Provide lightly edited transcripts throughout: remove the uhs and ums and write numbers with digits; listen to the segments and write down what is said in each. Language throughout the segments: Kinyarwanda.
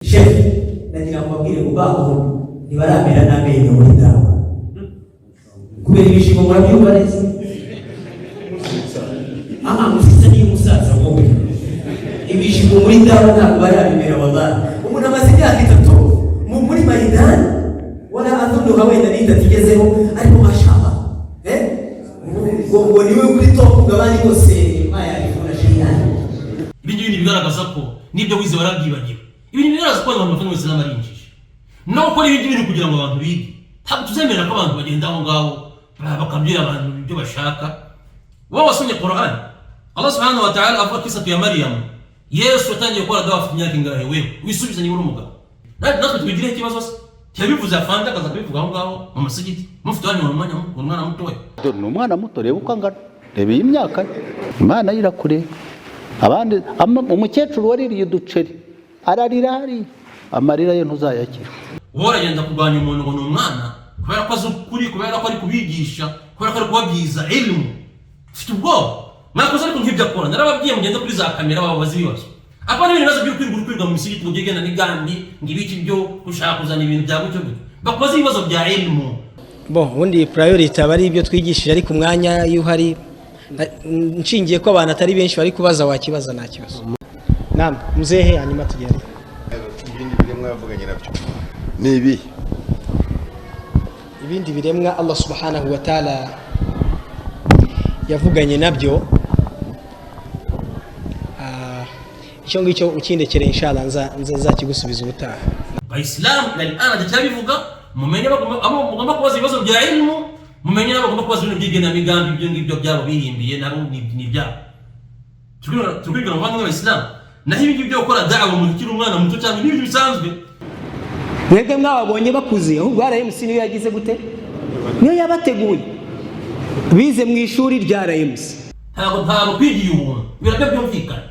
chef nagira ngo babwire ubaho nibaramera n'amenyo muri dawa kubera ibishimo murabyumva neza mufite n'umusaza wowe ibishimo muri dawa ntabwo barabimera wallahi umuntu amaze imyaka 3 muri Maidani wala adhunnu wenda nitategezeho ariko mashallah ngo niwe kuri top ngabani bose maya ifuna shiyani ibintu bigaragaza ko nibyo wize warabyibagiwe ibintu bigaragaza ko abantu bafite Islam ari injiji no gukora ibintu kugira ngo abantu bige ntabwo tuzemera ko abantu bagenda aho ngaho bakabwira abantu ibyo bashaka wowe wasomye Qur'an Allah subhanahu wa ta'ala avuga kisa ya Maryam Yesu atangiye gukora dawa afite imyaka ingahe wewe wisubiza niba uri umugabo natwe tubigire ikibazo cyabivuze afanda akaza kubivuga aho ngaho mu masigiti mufite wanyu umwana muto we ni umwana muto reba uko angana reba iyi myaka Imana yirakure abandi umukecuru waririye uduceri ararira hari amarira ye ntuzayakira uragenda kurwanya umuntu ngo ni umwana kubera ko azi ukuri kubera ko ari kubigisha kubera ko ari kubabyiza ilmu ufite ubwoba mwakoze ariko nk'ibyo akora narababwiye mugende kuri za kamera babaza ibibazo apana ibintu bibazo by'ukwirwa mu misigiti ngo byegena n'igandi ngibiki byo ushaka kuzana ibintu bya gutyo bakoze ibibazo bya ilmu ubundi priority aba ari ibyo twigishije ariko umwanya iyo uhari nshingiye ko abantu atari benshi bari kubaza wakibaza nta kibazo naam muzehe hanyuma tugere ibindi biremwa yavuganye nabyo ni ibi ibindi biremwa Allah subhanahu wa ta'ala yavuganye nabyo icyo ngicyo ukindekere inshallah nza kigusubiza ubutaha Islam l'ana cyabivuga mumenye bagomba kubaza ibibazo bya ilmu mumenye bagomba kubaza ibintu by'igena migambi ibyo ngibyo byabo birimbiye nabo ni byabo tukwiga ngo bamwe Islam naho ibintu byo gukora da'wa mu kiri umwana muto cyane n'ibintu bisanzwe mwebwe mwabonye bakuze ahubwo RMC niyo yagize gute niyo yabateguye bize mu ishuri rya RMC ntabwo kwigiye ubuntu birabyo byumvikana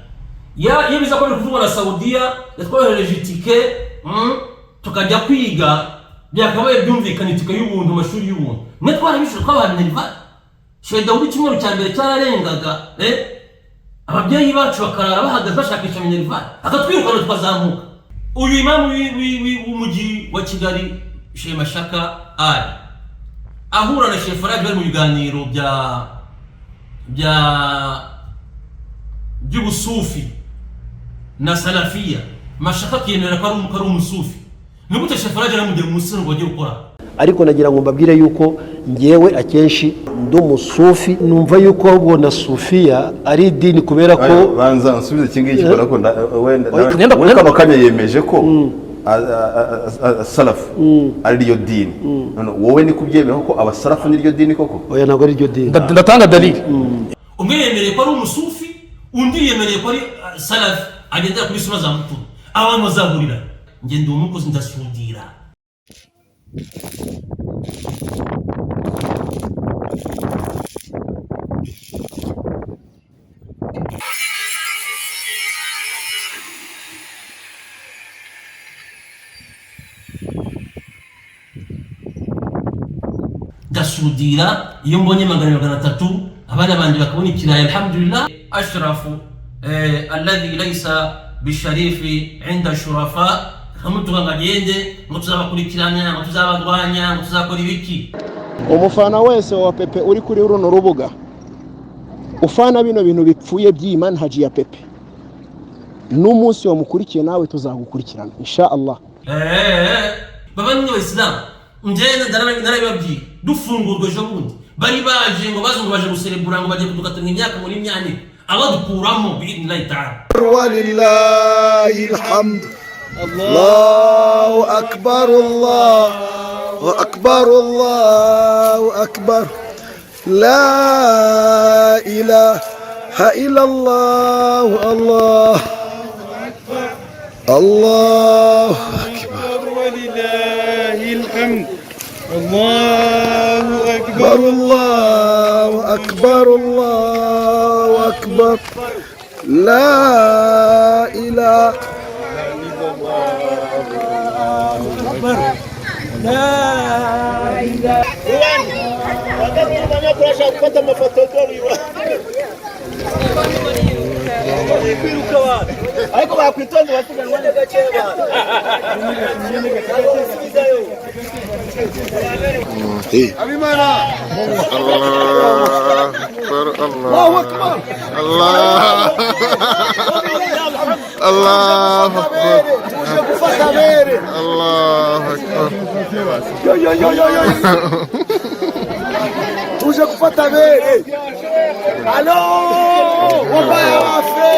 iyo biza ko kuvuga na Saudiya yatwohereje itike tukajya kwiga byakabaye byumvikana itike y'ubuntu amashuri y'ubuntu mwe twarabishije ko abantu niva sheda uri kimwe cya mbere cyararengaga ababyeyi bacu bakarara bahagaze bashakisha minerva akatwirukana twazamuka uyu imamu w'umujyi wa Kigali Sheikh Mashaka Ali ahura na Sheikh Faraj bari mu biganiro by'ubusufi na salafia Mashaka kiyemera ko ari umusufi nubute Sheikh Faraj aramujye mu musoro ngo ajye gukora ariko nagira ngo mbabwire yuko ngewe akenshi ndumusufi numva yuko ahubwo na Sufia ari idini kubera ko banza nsubize kingiki barako wenda bakanya yemeje ko salaf ari ryo dini none wowe ni kubyemera ko abasalafu ni ryo dini koko oya ntabwo ari ryo dini ndatanga dalili umwe yemereye ko ari umusufi undi yemereye ko ari salaf agenda kuri sura za muturu abantu bazahurira ngende umukozi ndasudira ndasudira iyo mbonye 300 abana bandi bakabona ikirayi alhamdulillah ashrafu alladhi laysa bisharifi inda shurafa kamutuka ngagende ngo tuzabakurikirana ngo tuzabadwanya ngo tuzakora ibiki umufana wese wa Pepe uri kuri runo rubuga ufana bino bintu bipfuye by'imanhaji ya Pepe n'umunsi wamukurikiye nawe tuzagukurikirana insha Allah babandi b'Islam njene narababwiye dufungurwe ejo bundi bari baje ngo bazungu baje guserebura ngo baje kudukatanira imyaka muri myane abadukuramo bi'idnillahi ta'ala walillahi alhamd Allahu akbar Allahu akbar Allahu akbar la ilaha illa Allah Allah Allahu akbar walillahi alhamd Allahu akbar Allahu akbar Allahu akbar la ilaha لا إله إلا الله ariko bakwitonda basiganwa na gake abantu abimana Allahu akbar Allahu akbar tuje gufata bere Allahu akbar yo tuje gufata bere alo wabaya wafe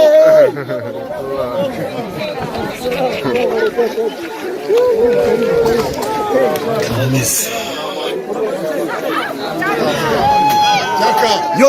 yo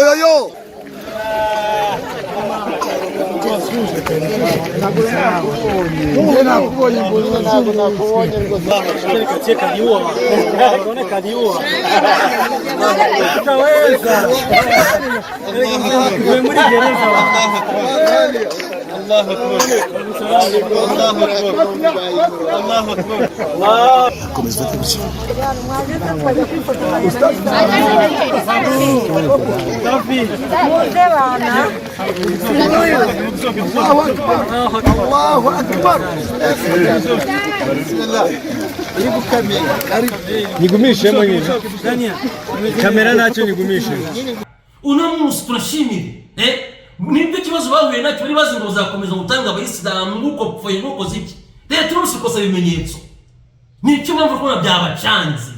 Allahu akbar nigumishe mwenyewe kamera nacho nigumishe uno munsi turashimire nibyo kibazo bahuye nacyo bari bazi ngo bazakomeza gutanga abayisilamu nguko pfoye nguko ziki rero turose kosa ibimenyetso nicyo mpamvu kubona byabacanze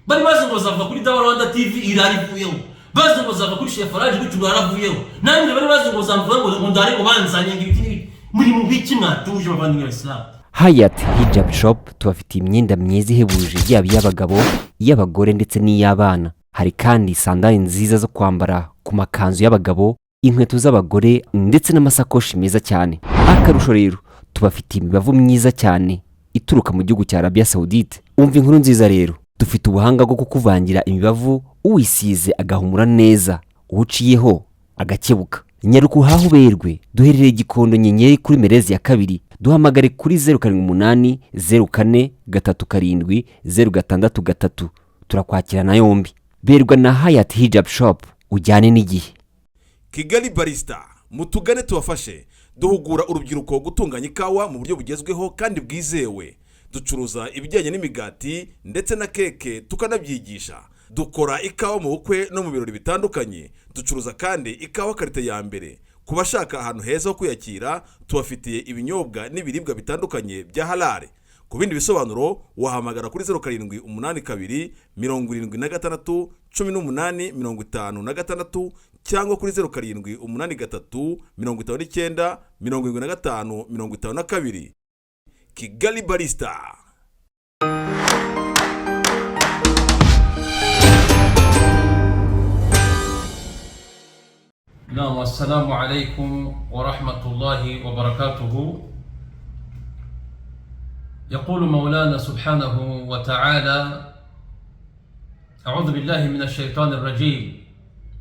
bari bazi ngo bazava kuri Dawa Rwanda TV irarivuyeho bazi ngo bazava kuri Chef Faraji gucunga aravuyeho namwe bari bazi ngo bazamvuga ngo ndare ngo banzanye ngibiti muri mu biki mwatuje bavandimwe b'Islam. Hayat Hijab Shop tubafitiye imyenda myiza ihebuje yaba iy'abagabo iy'abagore ndetse n'iy'abana. Hari kandi sandali nziza zo kwambara ku makanzu y'abagabo, inkweto z'abagore ndetse n'amasakoshi meza cyane. Akarusho rero tubafitiye imibavu myiza cyane ituruka mu gihugu cya Arabia Saudite. Umva inkuru nziza rero, dufite ubuhanga bwo kukuvangira imibavu uwisize agahumura neza, uciyeho agakebuka. Nyaruku hahuberwe duherereye Gikondo Nyenyeri kuri Merezi ya kabiri. Duhamagare kuri 078 04 37 063. Turakwakira na yombi. Berwa na Hayat Hijab Shop, ujyane n'igihe. Kigali Barista mutugane tubafashe, duhugura urubyiruko gutunganya ikawa mu buryo bugezweho kandi bwizewe. Ducuruza ibijyanye n'imigati ndetse na keke tukanabyigisha. Dukora ikawa mu bukwe no mu birori bitandukanye. Ducuruza kandi ikawa karite ya mbere. Kubashaka ahantu heza ho kuyakira, tubafitiye ibinyobwa n'ibiribwa bitandukanye bya halal. Ku bindi bisobanuro wahamagara kuri 0782 76 18 56 cyangwa kuri 0783 59 75 52. Kigali Barista. نعم والسلام عليكم ورحمة الله وبركاته. يقول مولانا سبحانه وتعالى: أعوذ بالله من الشيطان الرجيم،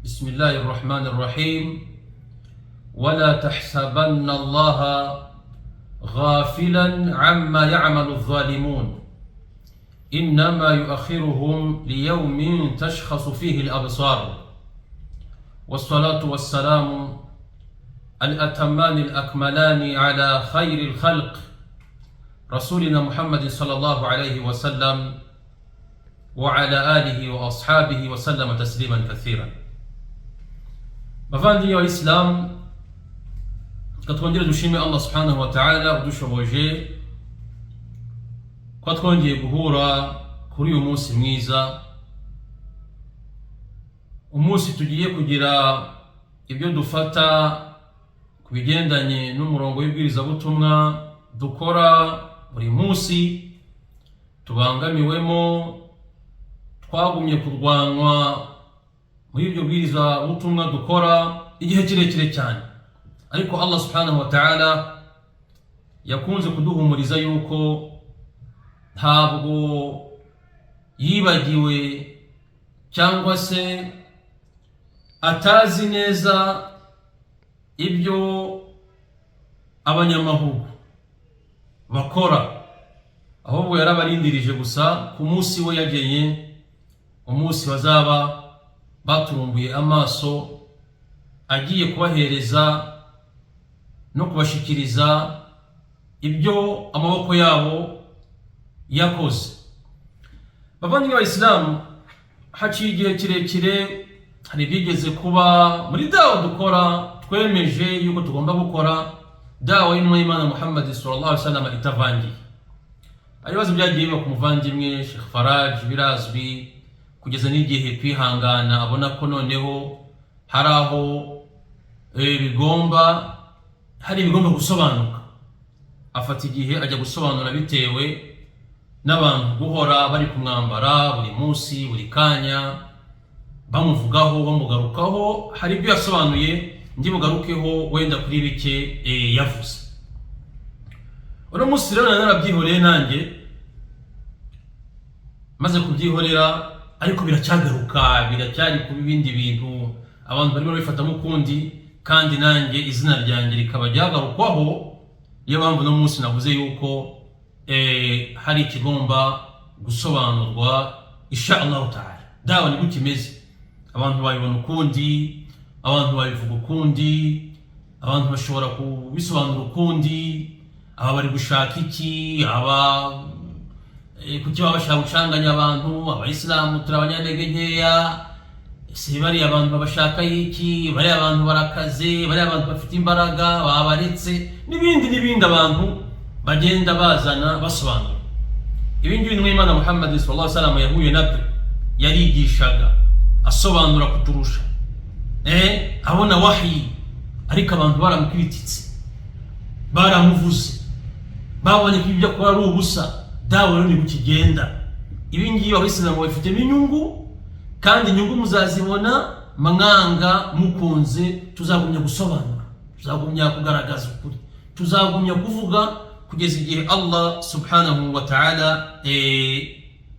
بسم الله الرحمن الرحيم، ولا تحسبن الله غافلا عما يعمل الظالمون إنما يؤخرهم ليوم تشخص فيه الأبصار والصلاة والسلام الأتمان الأكملان على خير الخلق رسولنا محمد صلى الله عليه وسلم وعلى آله وأصحابه وسلم تسليما كثيرا. Bavandimwe w'Islam, twongere dushime Allah subhanahu wa ta'ala udushoboje ko twongeye guhura kuri uyu munsi mwiza, umunsi tugiye kugira ibyo dufata ku bigendanye n'umurongo w'ibwirizabutumwa dukora buri munsi, tubangamiwemo, twagumye kurwanwa muri ibyo bwirizabutumwa dukora igihe kirekire cyane, ariko Allah subhanahu wa ta'ala yakunze kuduhumuriza yuko ntabwo yibagiwe cyangwa se atazi neza ibyo abanyamahugu bakora, ahubwo yarabarindirije gusa ku munsi we yageye, umunsi bazaba baturumbuye amaso, agiye kubahereza no kubashikiriza ibyo amaboko yabo yakoze. Bavandimwe b'Abayisilamu, haciye igihe kirekire hari ibyigeze kuba muri dawa dukora, twemeje yuko tugomba gukora dawa y'intumwa y'Imana Muhammad sallallahu alaihi wasallam itavangiye. Hari ibibazo byagiye biba ku muvandimwe Sheikh Faraj, birazwi, kugeza n'igihe kwihangana abona ko noneho hari aho hari ibigomba gusobanuka. Afata igihe ajya gusobanura bitewe n'abantu guhora bari kumwambara buri munsi buri kanya bamuvugaho bamugarukaho. Hari ibyo yasobanuye ndi bugarukeho wenda kuri bike yavuze. Uno munsi rero narabyihoreye nanjye, maze kubyihorera, ariko biracyagaruka, biracyari kuba ibindi bintu abantu barimo bifatamo ukundi, kandi nanjye izina ryanjye rikaba ryagarukwaho. Iyo mpamvu no munsi navuze yuko hari ikigomba gusobanurwa insha Allah ta'ala. Dawa ni gute imeze, abantu bayibona ukundi, abantu babivuga ukundi, abantu bashobora kubisobanura ukundi, aba bari gushaka iki, aba kuki baba bashaka gucanganya abantu. Abayisilamu turi abanyantege nkeya, ese bariya abantu babashaka iki, bariya abantu barakaze, bariya abantu bafite imbaraga babaretse, n'ibindi abantu bagenda bazana basobanura. Ibingibi intumwa y'Imana Muhammad sallallahu alaihi wasallam yahuye nabyo, yarigishaga asobanura kuturusha, abona wahi, ariko abantu baramukrititse, baramuvuze, babonye ko ibyo akora ari ubusa. Dawa rero ni kugenda. Ibingibi Abayisilamu bafitemo inyungu, kandi inyungu muzazibona mwanga mukunze. Tuzagumya gusobanura, tuzagumya kugaragaza ukuri, tuzagumya kuvuga kugeza igihe Allah subhanahu wa ta'ala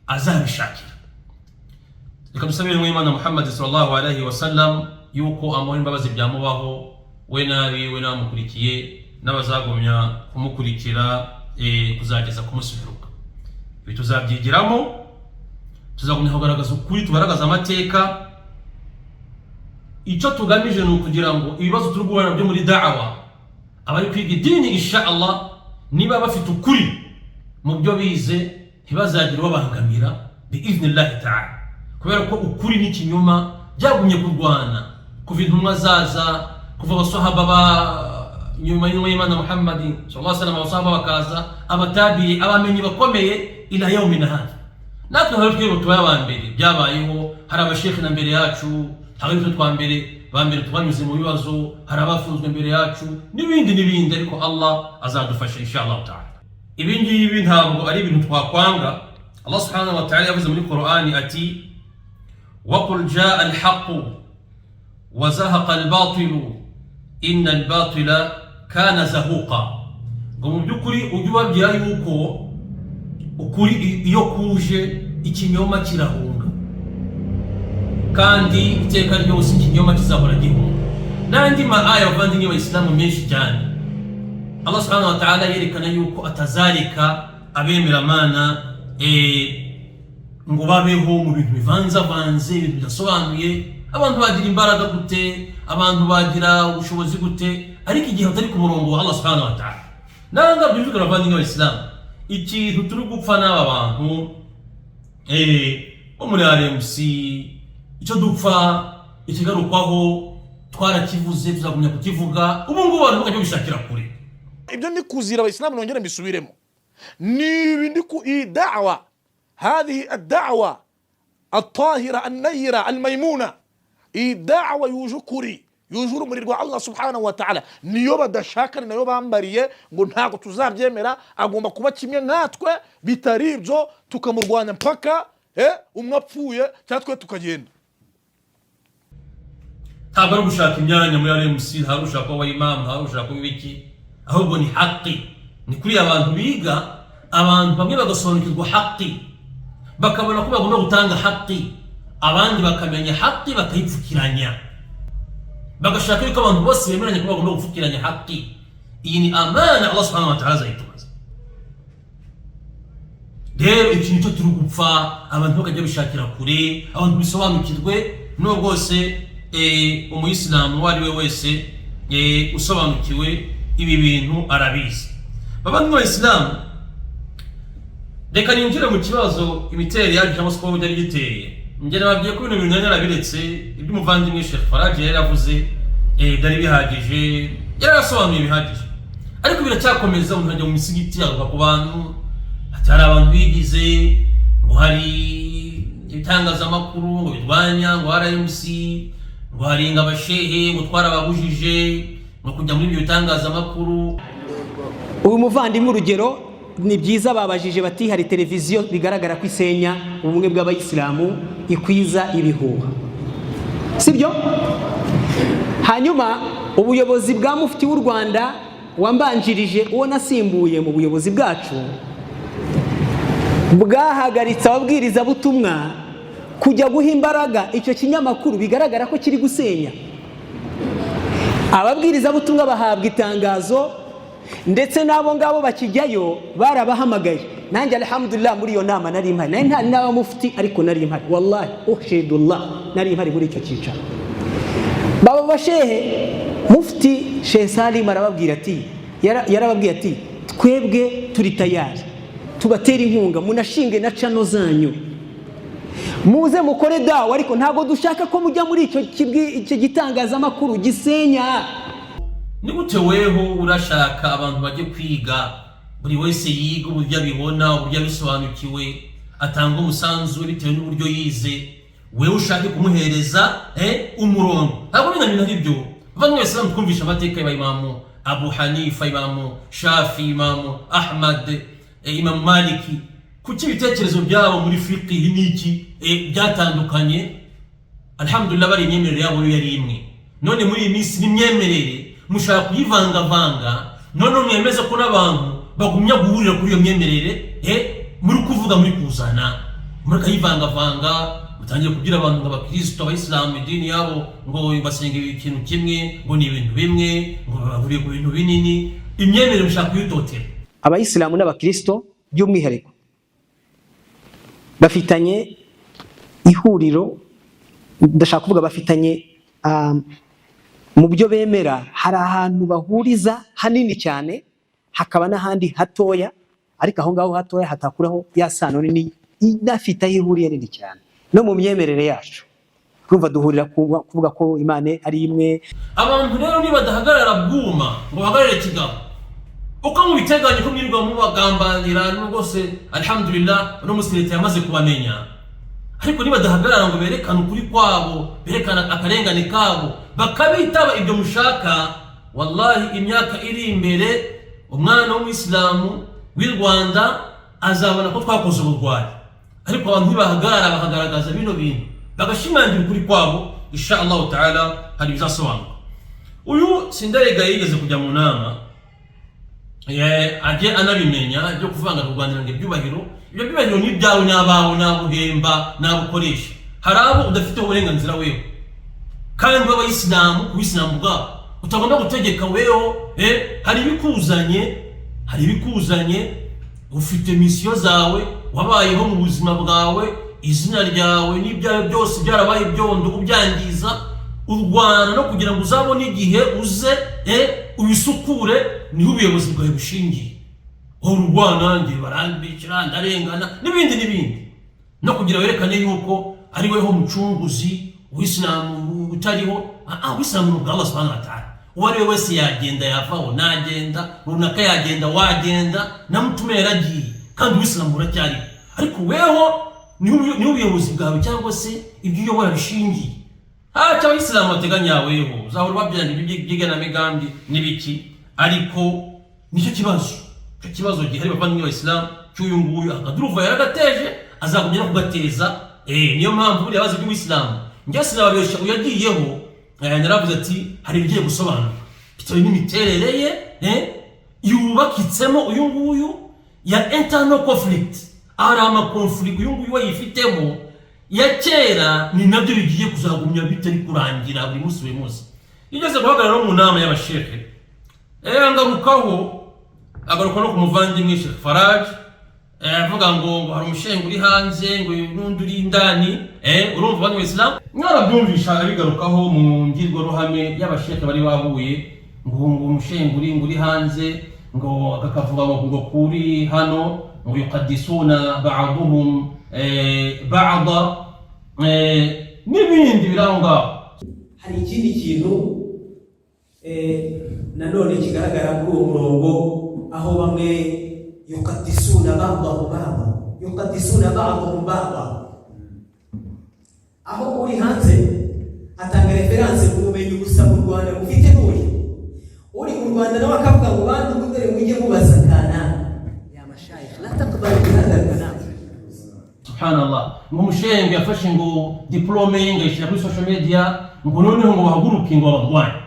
azabishakira. Reka dusabire intumwa y'Imana Muhammad sallallahu alaihi wasallam yuko amahoro n'imbabazi byamubaho we nabi, we n'abamukurikiye n'abazagumya kumukurikira kuzageza ku munsi w'imperuka. Ibi tuzabyigiramo, tuzagumya kugaragaza ukuri, tugaragaza amateka. Icyo tugamije ni ukugira ngo ibibazo turi guhura nabyo muri da'wa, abari kwiga idini insha Allah, niba bafite ukuri mu byo bize, ntibazagire babangamira bi'idhnillahi ta'ala, kubera ko ukuri n'ikinyoma byagumye kurwana kuva intumwa zaza, kuva abasahaba nyuma y'intumwa y'Imana Muhammad sallallahu alaihi wasallam, abasahaba bakaza, abatabiye, abamenyi bakomeye ila yawmina hada. Natwe hari twebwe tubaye abambere byabayeho, hari abashekhe na mbere yacu, hari ibyo bambere twanyuze mu bibazo, hari abafunzwe mbere yacu, n'ibindi, ariko Allah azadufasha insha Allah ta'ala. Ibingibi ntabwo ari ibintu twakwanga. Allah subhanahu wa ta'ala yavuze muri Qur'ani ati waqul jaa al-haqqu wa zahaqa al-batilu inna al-batila kana zahuqa. Ngo mu by'ukuri ujye ubabwira yuko ukuri iyo kuje ikinyoma kirahunga, kandi iteka ryose ikinyoma kizahora gihunga. N'andi maaya bavandimwe b'Abayisilamu menshi cyane Allah subhanahu wa ta'ala yerekana yuko atazareka abemera Imana ngo babeho mu bintu bivanze, ibintu bidasobanuye. Abantu bagira imbaraga gute, abantu bagira ubushobozi gute, ariko igihe batari ku murongo wa Allah subhanahu wa ta'ala. Nanga byumvikana bavandimwe b'Abayisilamu, ikintu turi gupfa n'aba bantu bo muri RMC, icyo dupfa ikigarukwaho twarakivuze, tuzagumya kukivuga. Ubu ngubu abantu bakajya bishakira kure. Ibyo ndi kuzira Abayisilamu nongera mbisubiremo, nibi ndi ku da'wa, هذه الدعوة الطاهرة النيرة الميمونة، دعوة يوجكري يوجور مريرwa Allah subhanahu wa ta'ala, niyo badashaka nayo bambariye ngo ntago tuzabyemera, agomba kuba kimwe natwe, bitari ibyo tukamurwanya mpaka umwe apfuye cyatwe tukagenda. Ntabwo ari gushaka imyanya muri RMC, ntabwo gushaka kuba imam, ntabwo gushaka ibiki, ahubwo ni haki. Ni kuri abantu biga, abantu bamwe bagasobanukirwa haki, bakabona ko bagomba gutanga haki, abandi bakamenya haki bakayipfukiranya, bagashaka yuko abantu bose bemeranya ko bagomba gupfukiranya haki. Iyi ni amana Allah subhanahu wa ta'ala azayitubaza. Rero ikintu cyo turi gupfa, abantu bakajya bishakira kure, abantu bisobanukirwe. N'ubwo bwose umuyisilamu uwo ari we wese usobanukiwe ibi bintu arabizi. Bavandimwe b'Isilamu, reka ninjire mu kibazo imiterere yaje cyangwa se uko byari giteye. Njye nababwiye ko ibintu bintu yarabiretse iby'umuvandimwe Sheikh Faraj yari yavuze byari bihagije, yarasobanuye bihagije, ariko biracyakomeza umuntu ajya mu misigiti agaruka ku bantu ati hari abantu bigize ngo hari ibitangazamakuru ngo birwanya ngo RMC ngo hari ngabashehe ngo twarababujije ngo kujya muri ibyo bitangazamakuru. uyu muvandimwe urugero ni byiza babajije bati hari televiziyo bigaragara ko isenya ubumwe bw'abayisilamu ikwiza ibihuha, sibyo? Hanyuma ubuyobozi bwa mufti w'u Rwanda wambanjirije uwo nasimbuye mu buyobozi bwacu bwahagaritse ababwiriza butumwa kujya guha imbaraga icyo kinyamakuru bigaragara ko kiri gusenya. Ababwiriza butumwa bahabwa itangazo ndetse n'abo ngabo bakijyayo barabahamagaye. Nanjye alhamdulillah muri iyo nama nari impari, nari nta n'aba mufti ariko nari impari, wallahi ushhidullah nari impari muri icyo cyicaro. Baba bashehe mufti Sheikh Salim arababwira ati yarababwiye ati twebwe turi tayari tubatera inkunga munashinge na channel zanyu muze mukore dawa, ariko ntago dushaka ko mujya muri icyo gitangazamakuru gisenya. Ni gute weho urashaka abantu bajye kwiga, buri wese yiga uburyo abibona, uburyo abisobanukiwe, atanga umusanzu bitewe n'uburyo yize, wewe ushake kumuhereza umurongo? Ntabwo binamina ibyo. Bavandimwe b'Isilamu, twumvisha amateka y'Imamu Abu Hanifa, Imamu Shafi, Imamu Ahmad, Imamu Maliki. Kuki ibitekerezo byabo muri fiqh n'iki byatandukanye? Alhamdulillah bari imyemerere yabo yari imwe. None muri iyi minsi n'imyemerere mushaka kuyivangavanga, none mwemeza ko n'abantu bagumya guhurira kuri iyo myemerere muri kuvuga muri kuzana muri kayivangavanga, mutangiye kugira abantu ngo abakristo abayisilamu idini yabo ngo basenga ikintu kimwe, ngo ni ibintu bimwe, ngo bahuriye ku bintu binini. Imyemerere mushaka kuyitotera. Abayisilamu n'abakristo by'umwihariko bafitanye ihuriro, ndashaka kuvuga bafitanye mu byo bemera hari ahantu bahuriza hanini cyane, hakaba n'ahandi hatoya, ariko aho ngaho hatoya hatakuraho ya sano nini inafite aho ihuriye nini cyane. No mu myemerere yacu kumva duhurira kuvuga ko Imana ari imwe. Abantu rero niba badahagarara bwuma ngo bahagarare kigabo, uko mu biteganye ko mwirirwa mu bagambanira rwose, alhamdulillah no musirete yamaze kubamenya, ariko niba badahagarara ngo berekane ukuri kwabo, berekana akarengane kabo, bakabitaba ibyo mushaka, wallahi imyaka iri imbere umwana w'umuyisilamu w'i Rwanda azabona ko twakoze ubugwari. Ariko abantu ntibahagarara bakagaragaza bino bintu, bagashimangira ukuri kwabo, insha Allah ta'ala hari bizasobanuka. Uyu Sindayega yigeze kujya mu nama, ajye anabimenya byo kuvanga kurwanira ngo ibyubahiro, ibyo byubahiro ni byawe n'abawe n'abuhemba n'abukoresha. Hari abo udafite uburenganzira wewe, kandi w'abayisilamu ku bisilamu bwabo utagomba gutegeka weho. Hari ibikuzanye, ufite misiyo zawe, wabayeho mu buzima bwawe, izina ryawe n'ibyawe byose byarabaye byondo ubyangiza, urwana no kugira ngo uzabone igihe uze ubisukure, niho ubuyobozi bwawe bushingiye. Urwana ngiye barambikira ndarengana n'ibindi, no kugira werekane yuko ari weho mucunguzi w'Isilamu utariho. W'Isilamu ni Allah subhanahu wa ta'ala. Uwo ari we wese yagenda yavaho, nagenda runaka yagenda wagenda, na mutume yaragiye, kandi Uwisilamu uracyari. Ariko weho ni ubuyobozi bwawe cyangwa se ibyo uyobora bishingiye. Cya Abayisilamu bateganya weho uzahora babyana iby'igenamigambi n'ibiki, ariko nicyo kibazo gihari bavandimwe b'Abayisilamu cy'uyu nguyu akaduruva yaragateje, azagumya no kugateza. Niyo mpamvu buriya bazi by'Uwisilamu njye sinababesha uyagiyeho, naravuze ati hari ibigiye gusobanuka bitewe n'imiterere ye yubakitsemo uyu nguyu ya internal conflict. Ari amakonflikt uyu nguyu wayifitemo ya kera, ni nabyo bigiye kuzagumya bitari kurangira buri munsi. Yigeze guhagarara mu nama y'abashehe, agaruka no ku muvandimwe Sheikh Faraj, avuga ngo hari umushenga uri hanze, ngo n'undi uri indani. Urumva bandi w'Islam mwarabyumvisha abigarukaho mu ngirwaruhame y'abashehe bari bahuye ngo umushenga uri hanze ngo kakavuga ngo kuri hano ngo yuqaddisuna ba'dhum ba'da n'ibindi biranga. Hari ikindi kintu nanone kigaragara kuri uwo murongo aho bamwe yuqaddisuna ba'dhum ba'da, yuqaddisuna ba'dhum ba'da, aho uri hanze atanga referanse ku bumenyi gusa mu Rwanda mufite n'uri uri mu Rwanda nawe akavuga ngo bantu mudere mujye mubasakana ya mashayikh la taqbalu bihadha al-kalam. Subhanallah, ngo umushenga yafashe ngo diplome ye ngayishyira kuri social media ngo noneho ngo bahaguruke ngo abarwanye.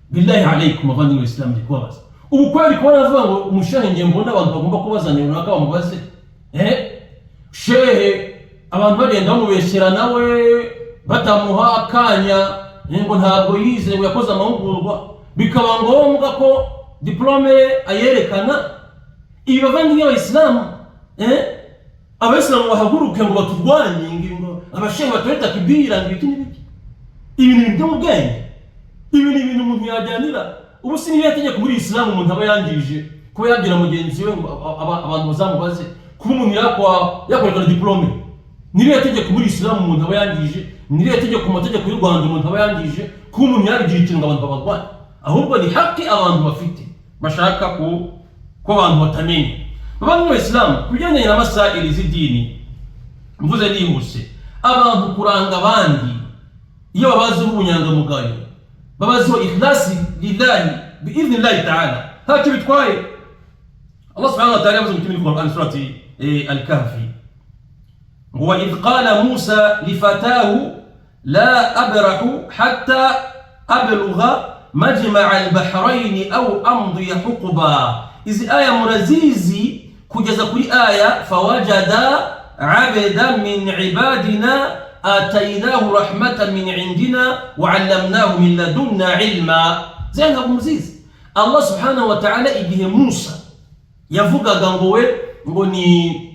Billahi alaykum abandi b'Islam ndikubaza ubu kweli ko baravuga ngo umushenga mbona abantu bagomba kubazanira runaka bamubaze shehe abantu bagenda bamubeshyera nawe batamuha akanya ngo ntabwo yize ngo yakoze amahugurwa bikaba ngombwa ko diplome ayerekana. Ibi bavandimwe b'Abayisilamu Abayisilamu bahaguruke ngo baturwanye ngo abashehe batoreta kibira ngo iki n'ibiki. Ibi ni ibyo mu bwenge, ibi ni ibintu umuntu yajyanira. Ubu si niyo yategeka muri Isilamu umuntu aba yangije kuba yabwira mugenzi we ngo abantu bazamubaze kuba umuntu yakwerekana diplome. Niyo yategeka muri Isilamu umuntu aba yangije, niyo yategeka mu mategeko y'u Rwanda umuntu aba yangije kuba umuntu yabigira ikintu abantu babagwana. Ahubwo ni haki abantu bafite bashaka ko abantu batamenya. Bamwe Islam kujyanye na masaili z'idini mvuze nihuse abantu kuranga abandi iyo babazi ubunyangamugayo babazi ikhlasi lillahi bi'idhnillahi ta'ala ntacyo bitwaye. Allah subhanahu wa ta'ala yavuze mu Qur'an surati al-Kahfi ngo wa idh qala Musa li fatahu la abrahu hatta ablugha majma'a al-bahrayn aw amdi huquba. Izi aya murazizi kugeza kuri aya fawajada abda min ibadina ataynahu rahmatan min indina wa 'allamnahu min ladunna ilma. Zenga muzizi Allah subhanahu wa ta'ala igihe Musa yavugaga ngo we ngo ni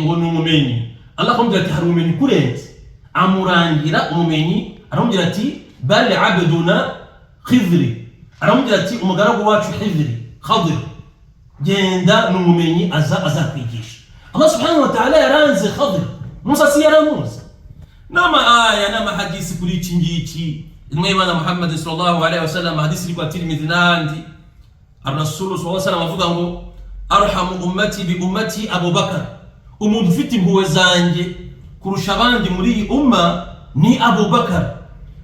umumenyi, Allah akamubwira ati hari umumenyi kurenze, amurangira umumenyi aramubwira ati bal abduna khidri, aramubwira ati umugaragu wacu Khadir genda n'umumenyi azakwigisha. Allah subhanahu wa ta'ala yaranze Khadir, Musa si yaramuzi. Nama aya nama hadisi kuri iki ngiki Imana Muhammad sallallahu alaihi wasallam hadisi iri kwa Tirmidhi n'andi Ar-Rasul sallallahu alaihi wasallam avuga ngo arhamu ummati bi ummati Abu Bakar, umuntu ufite impuhwe zanjye kurusha abandi muri iyi umma ni Abu Bakar.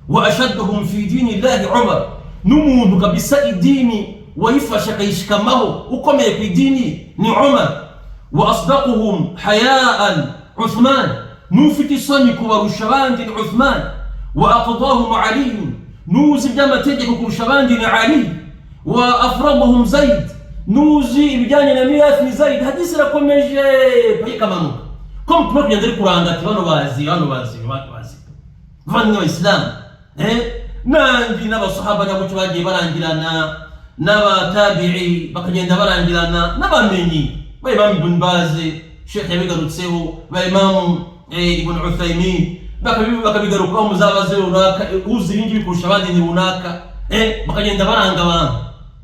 Wa ashadduhum fi dinillahi Umar, n'umuntu kabisa idini wayifasha kayishikamaho ukomeye ku idini ni Umar. Wa asdaquhum hayaan Uthman, n'ufite isoni kubarusha abandi ni Uthman. Wa aqdahum Ali, n'uzi iby'amategeko kurusha abandi ni Ali. Wa afraduhum Zaid, n'uzi ibijyanye na mirathi ni Zaid. Hadisi irakomeje bayikamanuka ko mutuma kugenda ari kuranga ati bano bazi bavandimwe b'Abayisilamu nandi n'abasahaba nabo bagiye barangirana n'abatabi'i bakagenda barangirana n'abamenyi ba Imam Ibn Baz Sheikh yabigarutseho ba Imam Ibn Uthaymin bakabigarukaho muzabaze runaka uzi ibingi bikurusha abandi ni runaka bakagenda baranga abantu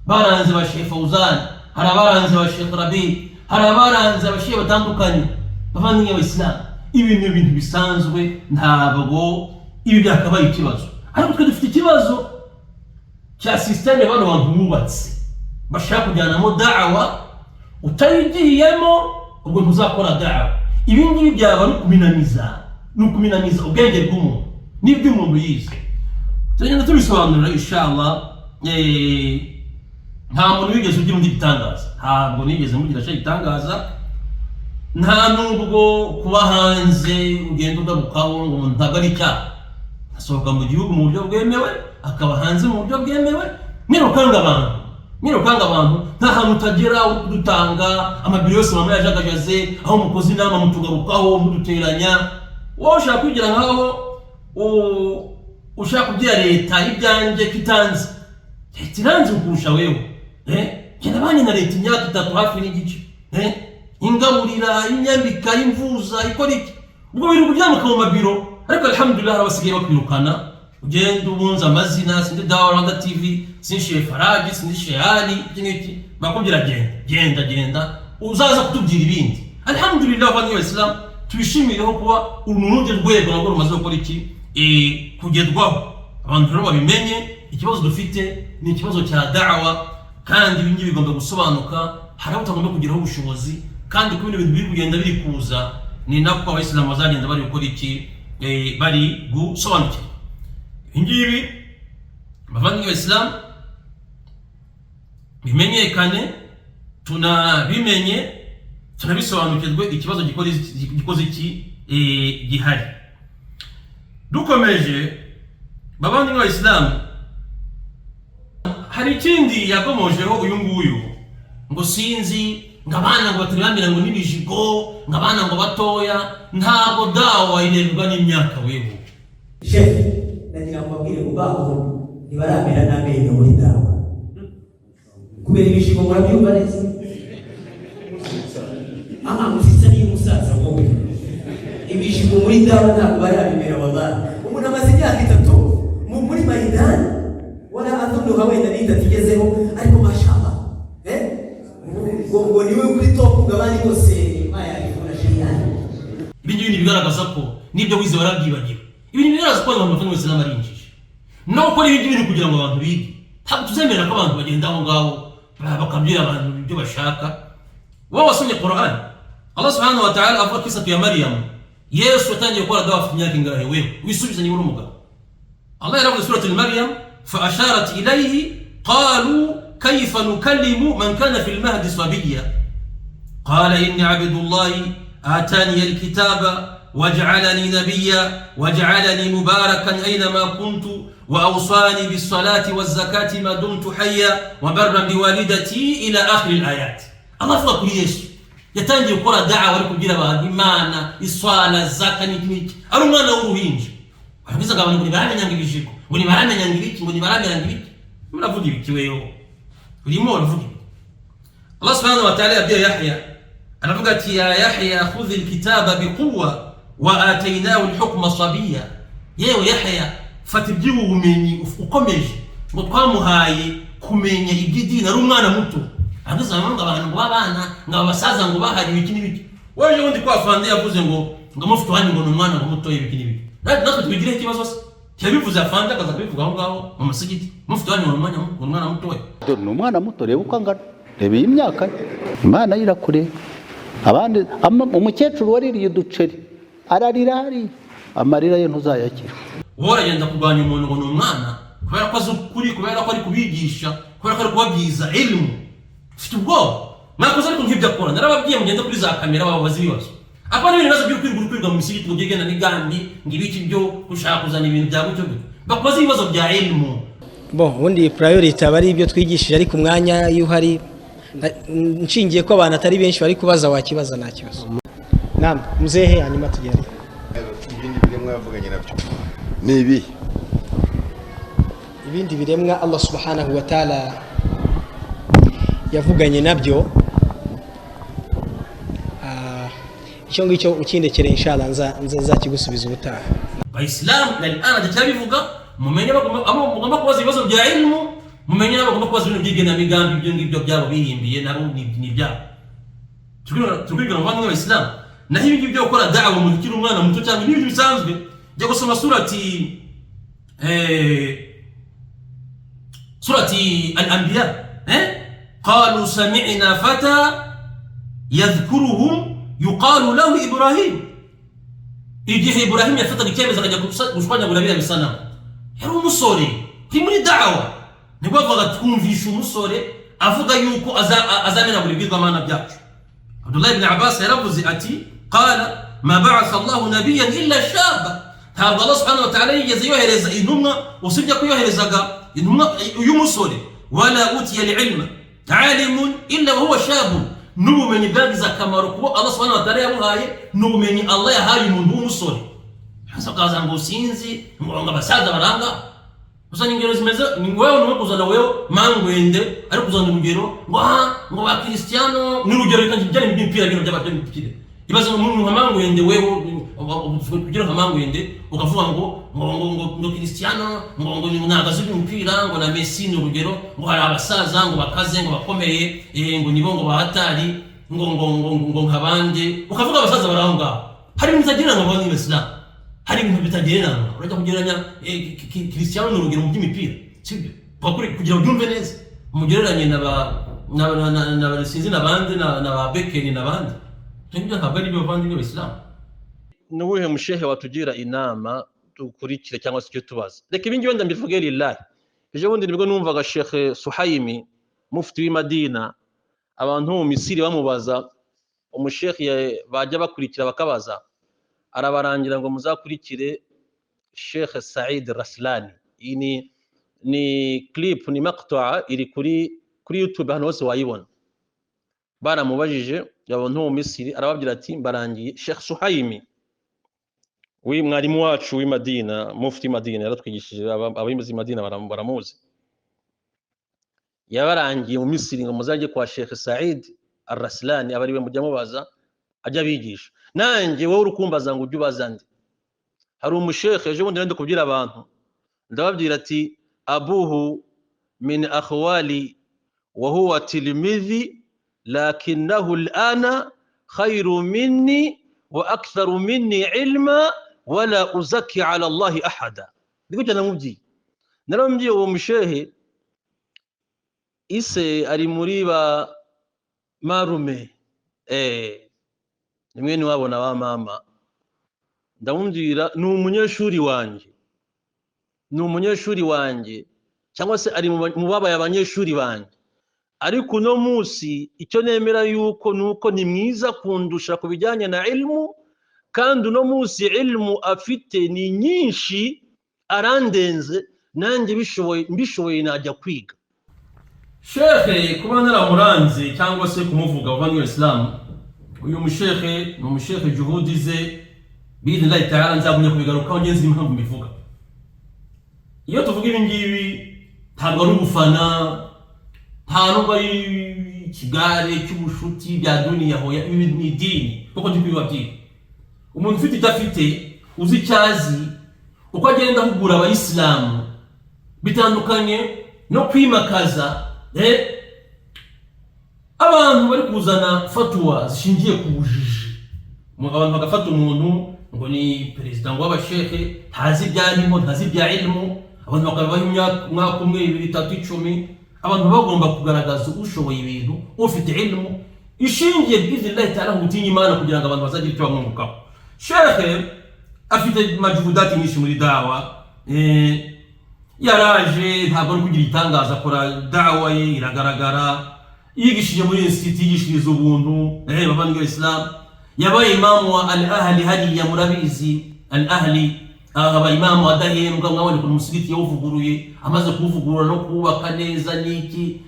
baranze ba Sheikh Fawzan, hari abaranze ba Sheikh Rabi, hari abaranze ba Sheikh batandukanye. Bavandimwe b'Abayisilamu ibi ni ibintu bisanzwe, ntabwo ibi byakabaye ikibazo. Ariko twe dufite ikibazo cya systeme bano bantu bubatse bashaka kujyanamo da'wa, utayigiyemo ubwo ntuzakora da'wa. Ibi ngibi byaba no kuminamiza ubwenge bw'umuntu n'ibyo umuntu yize. Tugenda tubisobanurira inshallah. Nta muntu wigeze ugira undi gitangaza, ntabwo nigeze mugira cyo gitangaza. Nta nubwo kuba hanze ugenda ugarukaho ngo ntabwo ari cyaha. Asohoka mu gihugu mu buryo bwemewe, akaba hanze mu buryo bwemewe. Mwirukanga abantu nta hantu utagera udutanga amabiro yose mama yajagajaze, aho mukoze inama mutugarukaho muduteranya. Wowe ushaka kugira nkaho ushaka kugira leta ibyanjye kitanze, leta iranze ukurusha wewe. Kenda banye na leta imyaka 3 hafi n'igice, ingaburira inyambika imvuza ikora iki, ubwo biri kujyamuka mu mabiro. Ariko alhamdulillah abasigaye bakwirukana ugenda ubunza amazina sindi Dawa Rwanda TV sinshiye Faraji sindishiye Ali iki bakubwira genda uzaza kutubwira ibindi. Alhamdulillah bani wa Islam twishimireho kuba urunundi rwego nabwo rumaze gukora iki kugedwaho abantu rero babimenye ikibazo dufite ni ikibazo cya da'wa kandi ibingi bigomba gusobanuka hari utagomba kugiraho ubushobozi kandi ku bintu biri kugenda biri kuza ni nako abayisilamu bazagenda bari gukora iki bari gusobanukira ingibi bavandimwe b'Islam bimenyekane tunabimenye tunabisobanukirwe ikibazo gikoze iki gihari. Dukomeje bavandimwe b'Islam hari ikindi yakomojeho uyu nguyu ngo sinzi ngabana ngo baturambira ngo nibijigo ngabana ngo batoya ntago dawa irebwa n'imyaka wewe chef nagira ngo babwire ngo baho nibaramera n'amenyo muri dawa kubera ibijigo murabyumva neza musitsa ni umusaza wowe ibijigo muri dawa ntabwo barabimera wallahi umuntu amaze imyaka 3 muri Maidani wala adhunnu hawenda nitatigezeho ariko mashallah ngo niwe kuri top ngabani bose maya ikora shiriyani. Ibintu bigaragaza ko nibyo wize warabyibagiwe. Ibintu bigaragaza ko abantu bafite wese n'amarinjije no gukora ibintu kugira ngo abantu bige ntabwo tuzemera ko abantu bagenda aho ngaho bakabwira abantu ibyo bashaka. Wowe wasomye Qur'an Allah subhanahu wa ta'ala avuga kisa ya Maryam Yesu yatangiye gukora dawa afite imyaka ingahe wewe wisubizanye uri umugabo. Allah yaravuze surati Maryam فأشارت إليه قالوا كيف نكلم من كان في المهد صبيا قال إني عبد الله آتاني الكتاب وجعلني نبيا وجعلني مباركا أينما كنت وأوصاني بالصلاة والزكاة ما دمت حيا وبرا بوالدتي إلى آخر الآيات. الله فوق كل يسوع يتانجي يقول دعوة ولكم جلبا إيمانا الصلاة الزكاة نكنيك أرمانا وروهينج وحبيزا قابل نقول بارامي نانجي بيشيكو ngo nibaramenya ngibiki ngo nibaramenya ngibiki muravuga ibiki weyo urimo uravuga. Allah subhanahu wa ta'ala yabwiye Yahya anavuga ati ya Yahya khudh alkitaba biquwwa wa atainahu alhukma sabiyya yewe Yahya fata iby'ubumenyi ukomeje ngo twamuhaye kumenya iby'idini ari umwana muto agize ngo abantu ngo babana ngo abasaza ngo bahari ibiki n'ibiki wewe undi kwa fande yavuze ngo mufite wani ngo umwana ngo muto ibiki n'ibiki natwe tubigire ikibazo se cyabivuze afande akaza kubivuga aho ngaho mu musigiti mufite wani ngo umwana muto we ni umwana muto reba uko angana reba iyi myaka Imana irakure abandi umukecuru waririye uduceri ararira hari amarira ye ntuzayakira. Wowe uragenda kurwanya umuntu ngo ni umwana kubera ko azi ukuri kubera ko ari kubigisha kubera ko ari kubabwiza ilmu ufite ubwoba mwakoze ariko nk'ibyo akora narababwiye mugende kuri za kamera bababaza ibibazo apana ibintu bibazo by'ukwirwa mu misigiti ngo byegena n'igambi ngibiki byo gushaka kuzana ibintu bya gutyo bakoze ibibazo bya ilmu. ubundi priority aba ari ibyo twigishije ariko umwanya iyo uhari nshingiye ko abantu atari benshi bari kubaza wakibaza nta kibazo. Naam muzehe hanyuma tugende ibindi biremwa yavuganye nabyo nibi ibindi biremwa Allah subhanahu wa ta'ala yavuganye nabyo icyo ngicyo ukindekere inshallah nzakigusubiza ubutaha. Abayisilamu nal'ana cyabivuga mumenye bagomba kubaza ibibazo bya ilmu mumenye bagomba kubaza ibintu by'igena migambi ibyo ngibyo byabo bihimbiye nabo ni byabo tubwira abantu b'Abayisilamu naho ibi ngibyo gukora da'wa mu kiri umwana muto cyangwa n'ibintu bisanzwe byo gusoma surati al-anbiya qalu sami'na fata yadhkuruhum yuqalu lahu Ibrahim. Igihe Ibrahim yafataga icyemezo akajya gushwanyagura biriya bisanamu yari umusore kuri muri da'wa nibwo avuga twumvisha umusore avuga yuko azamena buri bw'Imana byacu. Abdullah ibn Abbas yaravuze ati qala ma ba'atha Allah nabiyyan illa shaba ntabwo Allah subhanahu wa ta'ala yigeze yohereza intumwa usibye ko yoherezaga intumwa y'umusore wala utiya al-ilma alimun illa huwa shabun n'ubumenyi bwagize akamaro kubo Allah subhanahu wa ta'ala yamuhaye n'ubumenyi Allah yahaye umuntu w'umusore hasakaza ngo sinzi ngo abasaza baranga usanga ingero zimeze ni wewe no kuzana wewe mangwende ari kuzana ingero ngo ba Cristiano n'urugero kandi byari impira bino by'abapira ibaze ngo umuntu nka mangwende wewe kugira nka mangwende ukavuga ngo ngo Cristiano ngo nagaze umupira ngo na Messi ni urugero ngo hari abasaza ngo bakaze ngo bakomeye ngo nibo ngo bahatari ngo nkabande ukavuga abasaza barahunga hari ibintu bitagereranywa mu bandi Islam hari ibintu bitagereranywa urajya kugereranya Cristiano ni urugero mu by'imipira sibyo kugira ubyumve neza umugereranye na sinzi n'abandi na ba Bekeni n'abandi ibyo ntabwo ari byo bavandimwe b'Islam. Nuwuhe mushehe watugira inama dukurikire cyangwa se icyo tubaza reka ibi ngibi wenda mbivuge lillahi ejo bundi nibwo numvaga Sheikh Suhaimi mufti w'i Madina abantu mu Misiri bamubaza umushehe bajya bakurikira bakabaza arabarangira ngo muzakurikire Sheikh Said Raslani. Iyi ni clip ni maqta'a iri kuri YouTube hano hose wayibona. Baramubajije abantu mu Misiri arababwira ati mbarangiye Sheikh Suhaimi mwarimu wacu w'i Madina mufti Madina yaratwigishije abayimuzi Madina baramuzi yabarangiye mu Misiri ngo muzajye kwa Sheikh Said Ar-Raslani abariwe mujya mubaza ajya bigisha nanjye wowe urukumbaza ngo ujye ubaza ndi hari umusheikh ejo bundi ndende kubwira abantu ndababwira ati abuhu min akhwali wa huwa tilmidhi lakinahu al'ana khayru minni wa aktharu minni ilma wala uzaki ala Allah ahada. Ndiko cyane mubyi narambye uwo mushehe ise ari muri ba marume nimwe ni wabona ba mama ndamubwira ni umunyeshuri wanjye cyangwa se ari mu babaye abanyeshuri banjye ariko no munsi icyo nemera yuko nuko ni mwiza kundusha kubijyanye na ilmu kandi no munsi ilmu afite ni nyinshi arandenze nanjye bishoboye najya kwiga. Sheikh kuba naramuranze cyangwa se kumuvuga abavandimwe Islam uyu mushehe ni umushehe juhudi ze billahi ta'ala nzagumye kubigarukaho ngenzi impamvu mbivuga. Iyo tuvuga ibi ngibi ntabwo ari ubufana nta nubwo ari ikigare cy'ubushuti bya duniya hoya ibi ni dini kuko ndi kubibabwira umuntu ufite icyo afite uzi icyazi uko agenda ahugura abayisilamu bitandukanye no kwimakaza abantu bari kuzana fatwa zishingiye ku bujiji abantu bagafata umuntu ngo ni perezida ngo w'abashehe ntazi ibyarimo ntazi ibya ilmu abantu bakabaho umwaka umwe 2 3 10 abantu bagomba kugaragaza ushoboye ibintu ufite ilmu ishingiye billahi ta'ala gutinya Imana kugira ngo abantu bazagire icyo bamwungukaho. Sheikh afite majhudati nyinshi muri dawa yaraje ntabwo ari kugira itangaza akora dawa ye iragaragara yigishije muri institute yigishiriza ubuntu bavandimwe Islam yabaye imamu wa al-ahli hadiya murabizi al-ahli aba imamu adahembwa mwabone ku musigiti yawuvuguruye amaze kuvugurura no kubaka neza niki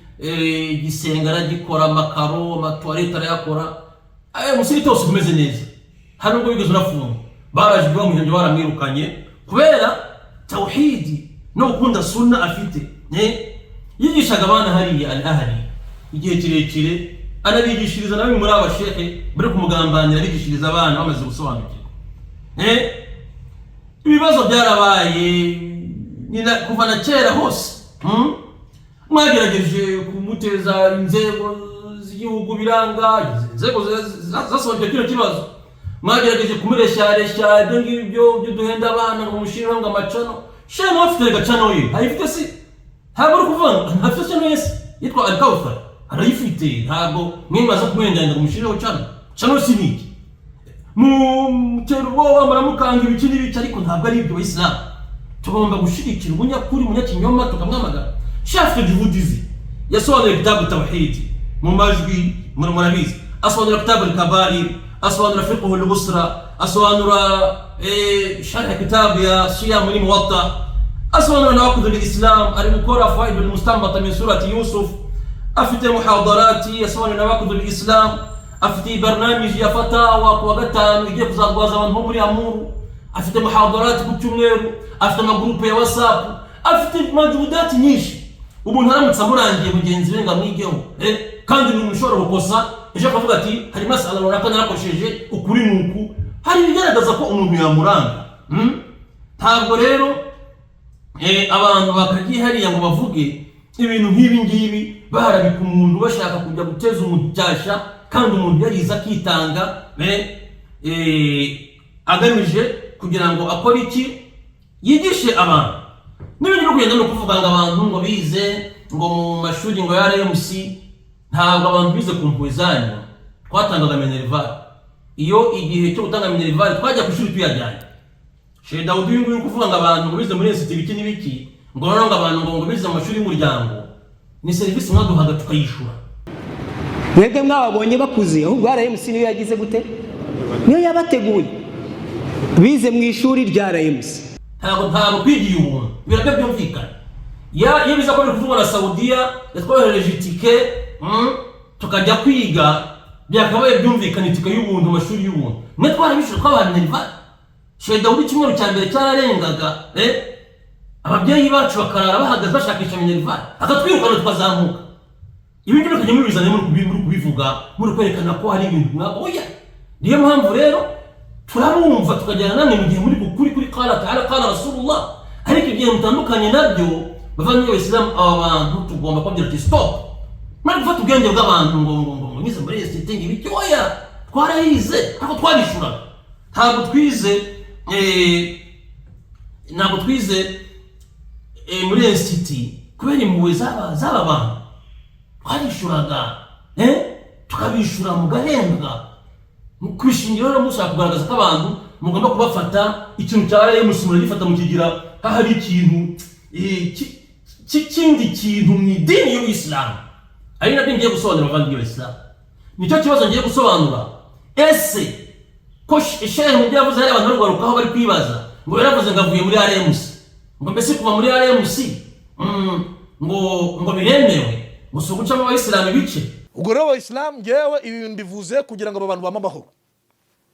gisengara gikora amakaro amatoilette arayakora musigiti wose umeze neza hano ngo bigeze urafunga baraje bamuhembye baramwirukanye kubera tauhidi no gukunda sunna afite yigishaga abana hariya al-ahli igihe kirekire anabigishiriza nawe muri abashehe bari kumugambanira bigishiriza abana bamaze gusobanukirwa. Ibibazo byarabaye kuva na kera hose mwagerageje kumuteza inzego z'igihugu biranga inzego zasobanukirwa kino kibazo mwagerageje kumureshya ibyo ngibyo byo duhenda abana ngo mushire ngo amacano shehe mwafite gacano ye ayifite si ntabwo ari kuvuga ntafite cano yese yitwa al-Kawthar arayifite ntabwo mwimaze kumwendanya ngo mushireho cano si niki mutero wowe muramukanga ibiki n'ibiki ariko ntabwo ari ibyo Islam tugomba gushigikira ubunyakuri munyakinyoma tukamwamagana. Sheikh Juhudizi yasobanura kitabu tawhid mu majwi murabizi asobanura kitabu al-kabair asobanura fiqh al-usra asobanura sharh kitabu ya siyam ni muwatta asobanura nawaqid al-islam al-mukora faid al-mustanbata min surati Yusuf afite muhadarati asobanura nawaqid al-islam afite barnamij ya fatawa kwa gatanu igiye kuzagwaza abantu muri amuru afite muhadarati ku cyumweru afite amagrupe ya WhatsApp afite majhudati nyinshi umuntu aramutse amurangiye mugenzi we ngamwigeho kandi ni umushoro gukosa ejo akavuga ati hari masala runaka narakosheje ukuri nuku hari bigaragaza ko umuntu yamuranga ntabwo rero abantu bakaryihariye ngo bavuge ibintu nk'ibi ngibi barabika umuntu bashaka kujya guteza umucyasha kandi umuntu yarize akitanga agamije kugira ngo akore iki, yigishe abantu. N'ibindi no kugenda no kuvuga ngo abantu ngo bize ngo mu mashuri ngo ya RMC, ntabwo abantu bize ku mpuhwe zanyu. Twatangaga minerval, iyo igihe cyo gutanga minerval twajya ku ishuri tuyajyanye. Sheikh Daudi nguyu kuvuga ngo abantu bize muri institute biki n'ibiki, ngo ngo abantu ngo bize mu mashuri y'umuryango, ni service mwaduhaga tukayishura. Mwebwe mwababonye bakuze, ahubwo RMC niyo yagize gute, niyo yabateguye bize mu ishuri rya RMC. Ntabwo kwigiye ubuntu birabyo byumvikana. Ya biza ko kuvuga na Saudiya yatwohereje itike tukajya kwiga, byakabaye byumvikana itike y'ubuntu, amashuri y'ubuntu. Mwe twarabishura twabanye niva. Sheikh Daudi kimwe cyambere cyararengaga ababyeyi bacu bakarara bahagaze bashakisha minerval, akatwirukana tukazamuka. Ibi ngibi kujya mubizana muri kubivuga muri kwerekana ko hari ibintu mwako. Oya, niyo mpamvu rero turabumva tukajyana namwe mu gihe muri kuri qala ta'ala qala Rasulullah. Ariko igihe mutandukanye nabyo bavanye Islam, aba bantu tugomba kubwira ati stop. Mari gufata ubwenge bw'abantu ngo nize muri institute ibiki. Oya, twarahize ariko twarishura. Ntabwo twize muri institute kubera impuhwe z'aba bantu. Twarishuraga tukabishura mu gahembwa. Kwishingiro rero mushaka kugaragaza ko abantu mugomba kubafata ikintu cyaraye musumura gifata mu kigira hari ikintu kindi kintu mu idini y'Islam. Ari nabyo ngiye gusobanura abavandimwe b'Islam. Nicyo kibazo ngiye gusobanura. Ese ko Sheikh mu byavuze hari abantu barukaho bari kwibaza ngo yaravuze ngo avuye muri RMC, ngo mbese kuva muri RMC ngo biremewe gusa gucamo abayisilamu ibice. Ubwo rero abayisilamu ngewe ibintu bivuze kugira ngo abantu bame amahoro,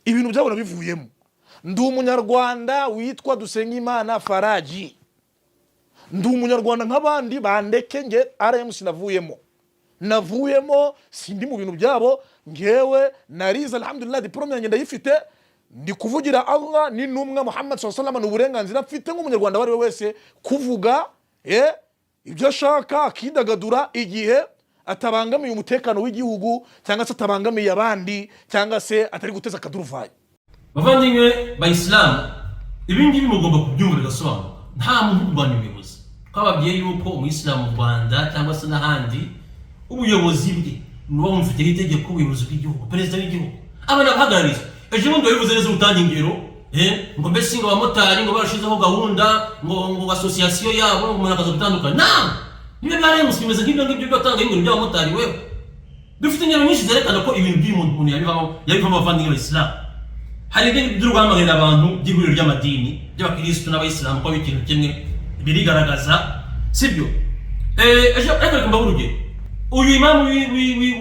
ibintu byabona bivuyemo. Ndi umunyarwanda witwa Dusengimana Faraji, ndi umunyarwanda nk'abandi bandeke. Nge RMC navuyemo sindi mu bintu byabo. Ngewe narize alhamdulillah, diplome yanjye ndayifite, ndi kuvugira Allah ni numwe Muhammad sallallahu alaihi wasallam, n'uburenganzira mfite nk'umunyarwanda wari wese kuvuga ibyo ashaka akidagadura igihe atabangamiye umutekano w'igihugu cyangwa se atabangamiye abandi cyangwa se atari guteza akaduruvayo. Bavandimwe b'Islam, ibi ngibi mugomba kubyumva bigasobanura. Nta muntu urwanya ubuyobozi. Twababwiye yuko umuyisilamu mu Rwanda cyangwa se n'ahandi ubuyobozi bwe nuba mufite itegeko ubuyobozi bw'igihugu, perezida w'igihugu abana bahagarariza. Ejo bundi yabivuze neza ubutanga ingero ngo mbese ngo abamotari ngo barashizeho gahunda ngo association yabo ngo umuntu akaza gutandukana. Niba byari musimeze nk'ibyo byatanga ingero by'abamotari wewe. Dufite ingero nyinshi zerekana ko ibintu by'umuntu yabivamo abavandimwe b'Islam. Hari ibintu by'urwamaganira abantu by'ihuriro ry'amadini by'abakristo n'abayisilamu ko bikintu kimwe birigaragaza, sibyo? Ejo ariko mbaburuge uyu imamu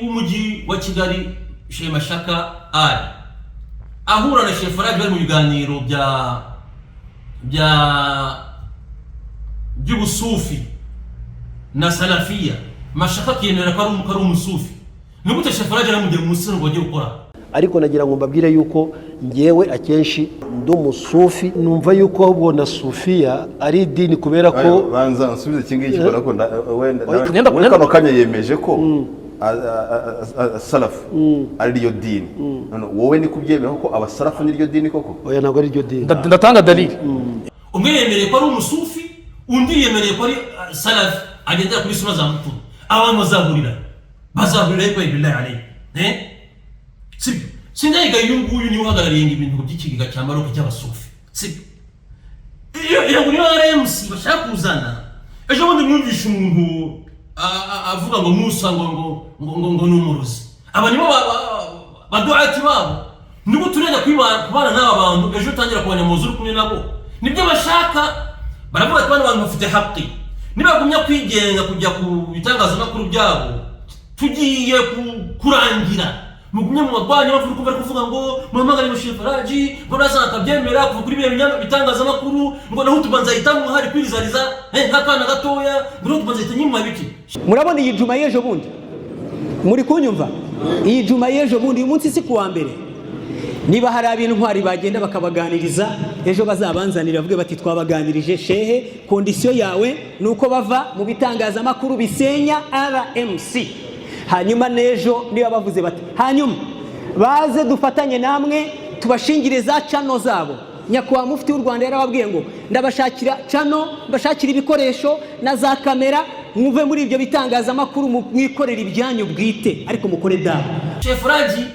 w'umujyi wa Kigali Sheikh Mashaka Ali ahura na Sheikh Faraji bari mu biganiro by'ubusufi na Salafia. Mashaka kiyemera ko ari umusufi. Ni gute Sheikh Faraji aramujya mu musino ngo ajye gukora? Ariko nagira ngo mbabwire yuko ngewe akenshi ndi umusufi, numva yuko ahubwo na Sufiya ari idini kubera ko banza nsubize kingiki ko wenda kano kanya yemeje ko salafu ari ryo dini. None wowe ni kubyemera ko abasalafu ni ryo dini koko? Oya, ntabwo ari ryo dini. Ndatanga dalili. Umwe yemereye ko ari umusufi, undi yemereye ko ari salafi agendera kuri sunna za mtume. Abantu bazahurira ko billahi alayhi sibyo? Sindayiga yuyu ni uhagarariye ibintu by'ikigiga cya Maroc cy'abasufi, sibyo? Iyo niyo RMC bashaka kuzana. Ejo bundi mwumvisha umuntu avuga ngo Musa ngo ni umurozi. Aba nibo baduati babo. Nibo turenda kubana n'aba bantu, ejo tangira kubanyamuza uri kumwe nabo. Nibyo bashaka. Baravuga ko abantu bafite haki. Nibagumya kwigenga kujya ku bitangazamakuru byabo, tugiye kurangira. Mugumye mu bagwanya bavuga ko bari kuvuga ngo muhamagare mu Sheikh Faraji ngo nazaka byemera kuva kuri bitangazamakuru ngo naho tubanza itamu hari kwirizariza nk'akana gatoya ngo tubanza itanyimwa biki. Murabona iyi juma y'ejo bundi muri kunyumva? Iyi juma y'ejo bundi uyu munsi si kuwa mbere, niba hari ab'intwari bagenda bakabaganiriza ejo bazabanzanira bavuge bati twabaganirije shehe, kondisiyo yawe ni uko bava mu bitangazamakuru bisenya RMC. hanyuma n'ejo niba bavuze bati hanyuma baze dufatanye namwe tubashingire za channel zabo. Nyakubahwa mufti w'u Rwanda yarababwiye ngo ndabashakira channel, mbashakira ibikoresho na za kamera, muve muri ibyo bitangazamakuru mwikorera ibyanyu bwite ariko mukore dawa. Chef Raji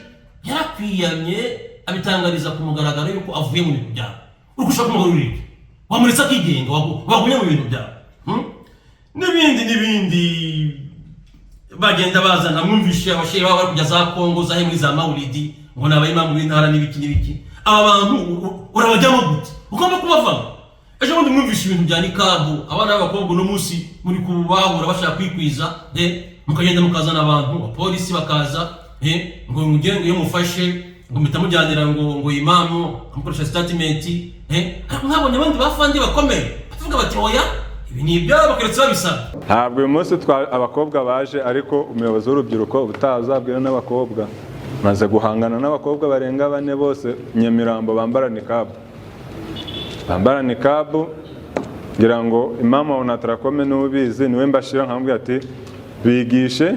yarakwiyamye abitangariza ku mugaragaro yuko avuye mu bintu byawe. Urukushaka mu ruriki wamuritse akigenga wagumye mu bintu byawe n'ibindi bagenda bazana mwumvishe abashehe baba bari kujya za Kongo za muri za Maulidi ngo nabayimamu b'intara n'ibiki aba bantu urabajyamo gute ugomba kubavamo. Ejo bundi mwumvishe ibintu bya nikabu abana b'abakobwa no munsi muri kubahura bashaka kwikwiza mukagenda mukazana abantu polisi bakaza ngo mugenge iyo mufashe ngo mitamujyanira ngo imamu amukoresha statement nkabonye abandi bafanje bakomeye bavuga bati oya ibi ni ibyo bakeretse babisaba. Ntabwo uyu munsi abakobwa baje, ariko umuyobozi w'urubyiruko utazabwira n'abakobwa maze guhangana n'abakobwa barenga 4 bose Nyamirambo bambara nikabu ngira ngo imama Onatrakome n'ubizi niwe mbashira nkambwe ati bigishe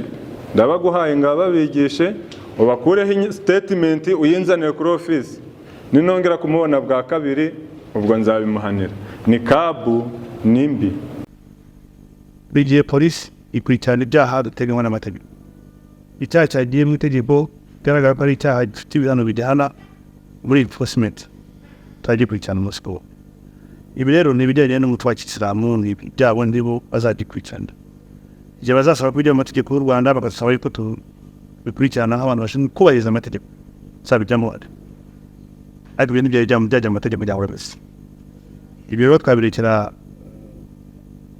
ndabaguhaye ngaba bigishe ubakureho statement uyinzanire kuri office ninongera kumubona bwa kabiri ubwo nzabimuhanira. Nikabu nimbi bigiye polisi ikurikirana ibyaha duteganywa n'amategeko. Icyaha cyagiye mu itegeko garagara ko ari icyaha gifite ibihano bijyana muri enforcement twagikurikirana umunsi wo. Ibi rero ni ibijyanye n'umutwe wa Kisilamu n'ibyabo ndibo bazagikurikirana. Igihe bazasaba kujya mu mategeko y'u Rwanda bagasaba yuko bikurikirana nk'abantu bashinzwe kubahiriza amategeko sabijyamo wade. Ariko ibintu byajya mu mategeko ya Webs. Ibi rero twabirekera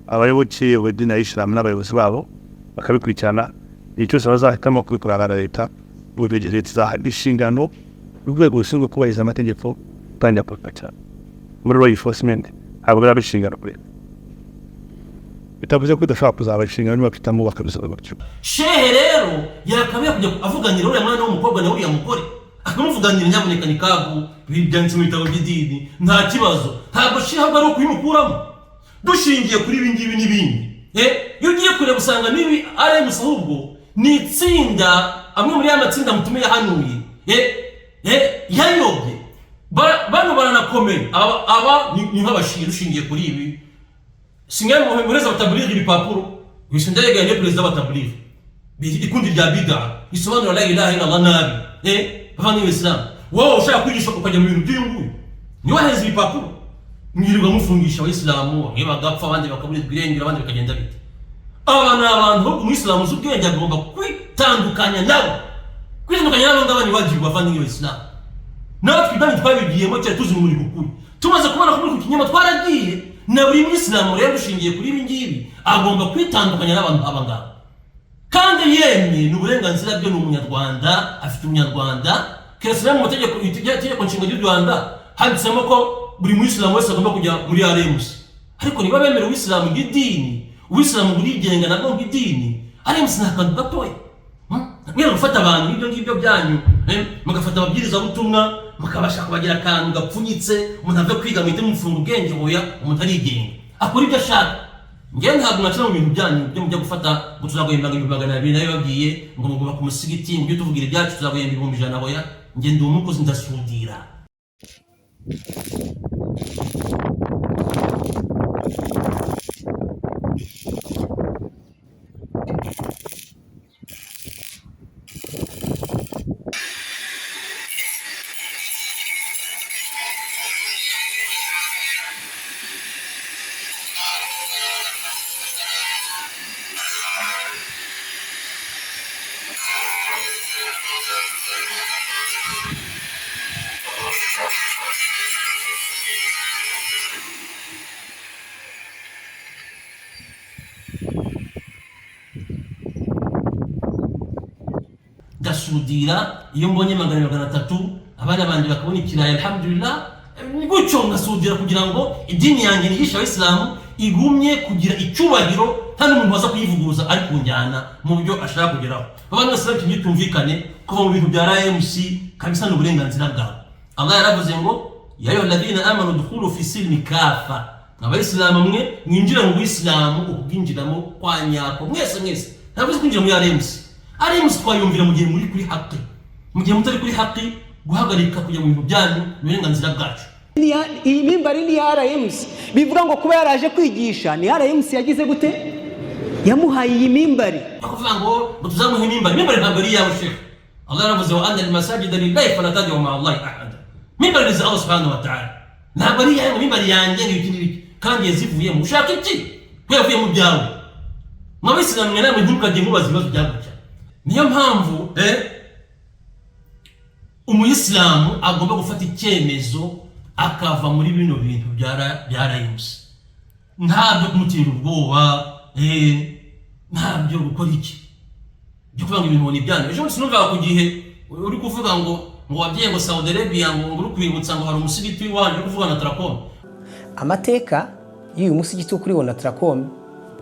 abayoboke b'idini ya Islam n'abayobozi babo bakabikurikirana. Icyo bazahitamo kubikorana na leta ububegereye izahari inshingano urwego rushinzwe kubahiriza amategeko tangira protector muri law enforcement abo bari bishingana kure bitavuze ko idashaka kuzaba inshingano niba kitamo bakabisaba batyo. Shehe rero yakabiye kujya avuganira uriya mwana w'umukobwa na uriya mugore akamuvuganira nyaboneka nikabu bibyanze mu bitabo by'idini nta kibazo. Ntabwo shehe ahubwo ari ukuyimukuramo dushingiye kuri ibi ngibi n'ibindi. Iyo ugiye kureba usanga nibi RMC ahubwo ni itsinda amwe muri amatsinda mutume yahanuye yayobye bano baranakomeye aba ni nk'abashiri ushingiye kuri ibi. Singaye mu mureza batabulira ibipapuro wishinda yeganye perezida batabulira ikundi rya bid'a isobanura la ilaha illa Allah nabi bavanye Islam. Wowe ushaka kwigisha ukajya mu bintu by'inguyu ni waheze ibipapuro mwirirwa mufungisha abayisilamu bamwe bagapfa abandi bakaburirwa irengero abandi bakagenda bite. Abantu umuyisilamu z'ubwenge agomba kwitandukanya nabo ngabo ni wajibu bavanye Islam. Nawe twidani twabigiyemo cyane tuzi muri gukuri tumaze kubona ko muri kukinyama twaragiye na buri mwisilamu rero ushingiye kuri ibi ngibi agomba kwitandukanya n'abantu abangaba. Kandi yemwe ni uburenganzira bwe n'umunyarwanda afite umunyarwanda keretse mu mategeko itegeko nshinga ry'u Rwanda handitsemo ko buri mwisilamu wese agomba kujya muri RMC. Ariko niba bemera uwisilamu ng'idini uwisilamu burigenga nabwo ng'idini RMC ntakantu gatoya. Mwere gufata abantu ibyo ngibyo byanyu mugafata ababwiriza butumwa mukabasha kubagira akantu gapfunyitse umuntu ave kwiga mwite mufunga ubwenge hoya umuntu arigenga akora ibyo ashaka. Ngiye ntabwo nacira mu bintu byanyu byo mujya gufata gutuzagoyembaga 200 nayo bagiye ngo mugomba ku musigiti ngo tuvugira ibyacu tuzagoyemba 100 hoya ngiye ndi umukozi ndasudira. Gasudira iyo mbonye 300 abana bandi bakabona ikiraya alhamdulillah gutyo ngasudira kugira ngo idini yanjye nigisha abayisilamu igumye kugira icyubahiro nta n'umuntu waza kuyivuguruza ari kunjyana mu byo ashaka kugeraho. Abantu bose bakitumvikane kuva mu bintu bya RMC kabisa n'uburenganzira bwawe. Allah yaravuze ngo ya ayyuhalladhina amanu dukhulu fi silmi kafa, abayisilamu mwe mwinjira mu Islamu ubwinjiramo kwa nyako mwese ntabwo kwinjira muri aremusi twayumvira mu gihe muri kuri haki, mu gihe mutari kuri haki guhagarika kujya mu bintu byanyu n'uburenganzira bwacu. Iyi mimbari ni RMC bivuga ngo kuba yaraje kwigisha ni RMC yagize gute yamuhaye iyi mimbari akuvuga ngo tuzamuha mimbari ntabwo ari yawe Sheikh. Allah yaravuze wa anna al-masajida lillahi fala tad'u ma'a Allahi ahada. Mimbari za Allah subhanahu wa ta'ala ntabwo ari yawe, mimbari yanjye n'ibiki kandi yazivuye mu ushaka iki yavuye mu byawe. Mwabisilamu mwe namwe ntukajye mubaza ibibazo byagutya. Niyo mpamvu umuyisilamu agomba gufata icyemezo akava muri bino bintu byarayimuse, ntabyo kumutera ubwoba, ntabyo gukora iki byo kuvuga ngo ibintu ni byanyu. Ejo sinumva ku gihe uri kuvuga ngo wabyeyi ngo Saudi Arabia ngo uri kwibutsa ngo hari umusigiti wanje uri kuvuga na Tracom. Amateka y'uyu musigiti kuri wo na Tracom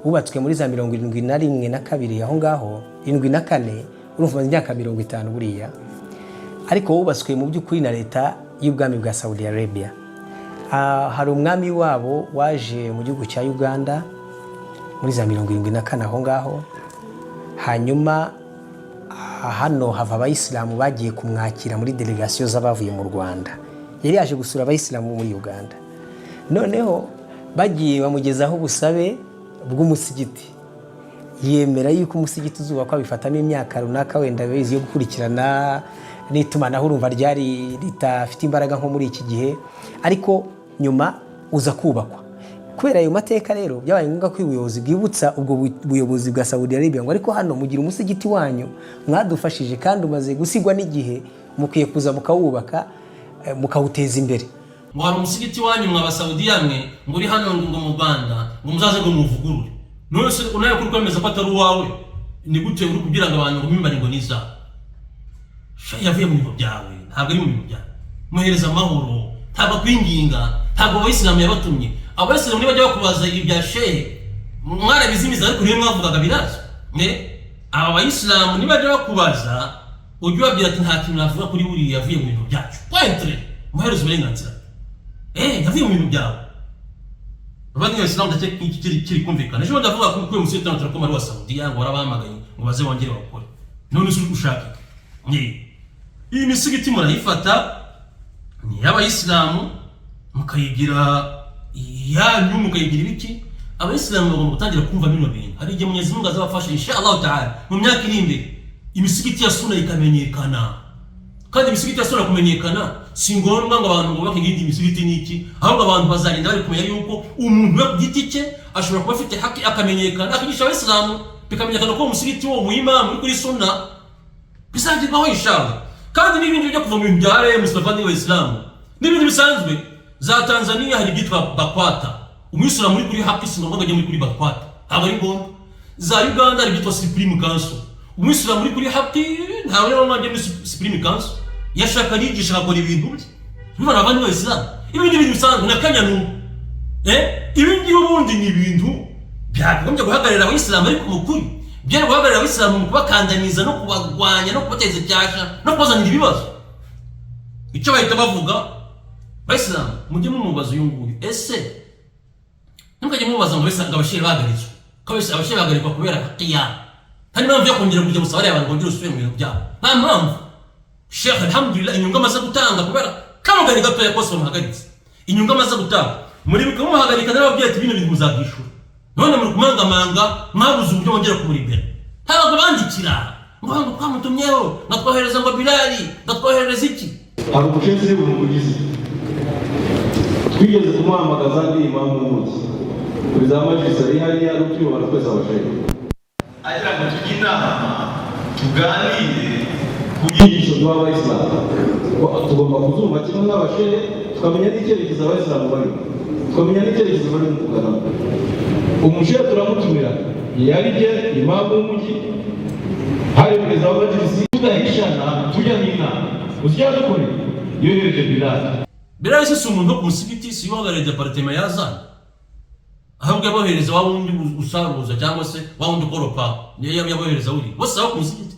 wubatswe muri za 71 na 2 aho ngaho 74 urumva imyaka 50 buriya, ariko wubatswe mu by'ukuri na leta y'ubwami bwa Saudi Arabia. Hari umwami wabo waje mu gihugu cya Uganda muri za 74 aho ngaho, hanyuma hano hava abayisilamu bagiye kumwakira muri delegation z'abavuye mu Rwanda. Yari yaje gusura abayisilamu muri Uganda, noneho bagiye bamugezaho ubusabe bw'umusigiti, yemera yuko umusigiti uzubakwa bifatamo imyaka runaka wenda bizi yo gukurikirana n'itumanaho urumva ryari ritafite imbaraga nko muri iki gihe, ariko nyuma uza kubakwa. Kubera ayo mateka rero byabaye ngombwa ko ubuyobozi bwibutsa ubwo buyobozi bwa Saudi Arabia ngo ariko hano mugira umusigiti wanyu mwadufashije kandi umaze gusigwa n'igihe, mukwiye kuza mukawubaka mukawuteza imbere. Ngo hari umusigiti wanyu mwaba Saudiya mwe ngo uri hano ngo mu Rwanda ngo muzaze ngo muvugurure, none se unaye kuri kwemeza ko atari uwawe, ni gute uri kugira ngo abantu ngo mimbari ngo niza yavuye mu bintu byawe, ntabwo ari mu bintu byawe. Muhereza amahoro, ntabwo kwinginga, ntabwo abayisilamu yabatumye. Abayisilamu niba bajya bakubaza ibya shehe mwarabizimiza ariko rero mwavugaga birazo. Aba bayisilamu niba bajya bakubaza ujye ubabwira ati nta kintu navuga kuri buriya yavuye mu bintu byacu, pointre muhereza uburenganzira. Yavuye mu bintu byawe. Abandi bayisilamu ndetse kiri kumvikana. Ejo ndavuga ko uyu musitani Tracom ari wa Saudiya ngo warabahamagaye ngo baze bongere bakore, none se ushaka iyi misigiti murayifata ni y'abayisilamu mukayigira yanyu, mukayigira ibiki. Abayisilamu bagomba gutangira kumva bino bintu. Hari igihe Mwenyezi Mungu azabafasha inshallah ta'ala mu myaka iri imbere imisigiti ya sunna ikamenyekana. Kandi imisigiti ya sunna kumenyekana si ngombwa ngo abantu ngo bakigindi imisigiti niki, ahubwo abantu bazarinda bari kumenya yuko umuntu we ku giti cye ashobora kuba afite haki akamenyekana, akigisha abayisilamu bikamenyekana ko umusigiti wo muyimamu uri kuri sunna bizagirwaho inshallah. Kandi n'ibindi byo kuva mu bintu bya Mustafa ni w'Islamu n'ibindi bisanzwe. Za Tanzania hari byitwa Bakwata, umuyisilamu muri kuri haki si ngombwa ajya muri kuri Bakwata, ntabwo ari ngombwa. Za Uganda hari byitwa Supreme Council, umuyisilamu muri kuri haki ntabwo ari ngombwa ajya muri Supreme Council, yashaka yigisha akora ibintu bye. Bibona abandi b'Islamu ibindi bintu bisanzwe na kanyanu. Ibindi ubundi ni ibintu byagombye guhagararira abayisilamu ariko mu kuri byari guhagararira abayisilamu mu kubakandamiza no kubagwanya no kubateza icyasha no kubazanira ibibazo. Icyo bahita bavuga Abayisilamu mujye mumubaza uyu nguyu, ese ntukajye mubaza ngo bese abashehe bahagaritswe kabese abashehe bahagarikwa kubera hakiya, kandi mpamvu yo kongera kujya gusaba abantu bongera usubire mu bintu byabo nta mpamvu. Sheikh alhamdulillah inyungu amaze gutanga kubera kamugari gato yakose bamuhagaritse, inyungu amaze gutanga muri bikamuhagarika n'ababyeyi ati bino bintu muzabwishura, none muri kumangamanga mwabuze uburyo bongera kumuri imbere. Ntabwo bandikira ngo twamutumyeho ngatwohereza ngo Bilali ngatwohereza iki. Hari umukenzi w'umugizi twigeze kumuhamagaza ndi imamu w'umugi kuri za majlisi ari hariya n'utuyobora twese abashehe agira ngo tujye inama tuganire ku byigisho by'abayisilamu, tugomba kuzumva kimwe n'abashehe tukamenya n'icyerekezo abayisilamu barimo, tukamenya n'icyerekezo barimo kuganamo. Umushehe turamutumira yari bye imamu w'umugi, hari kuri za majlisi tudahishana tujya n'inama uzijya dukore yohereje Bilali. Bilali si umuntu wo ku musigiti, si uhagarariye departement yazana, ahubwo yabohereza wa wundi usaruza cyangwa se wa wundi ukoropa niyo yabohereza uri bose aho ku musigiti.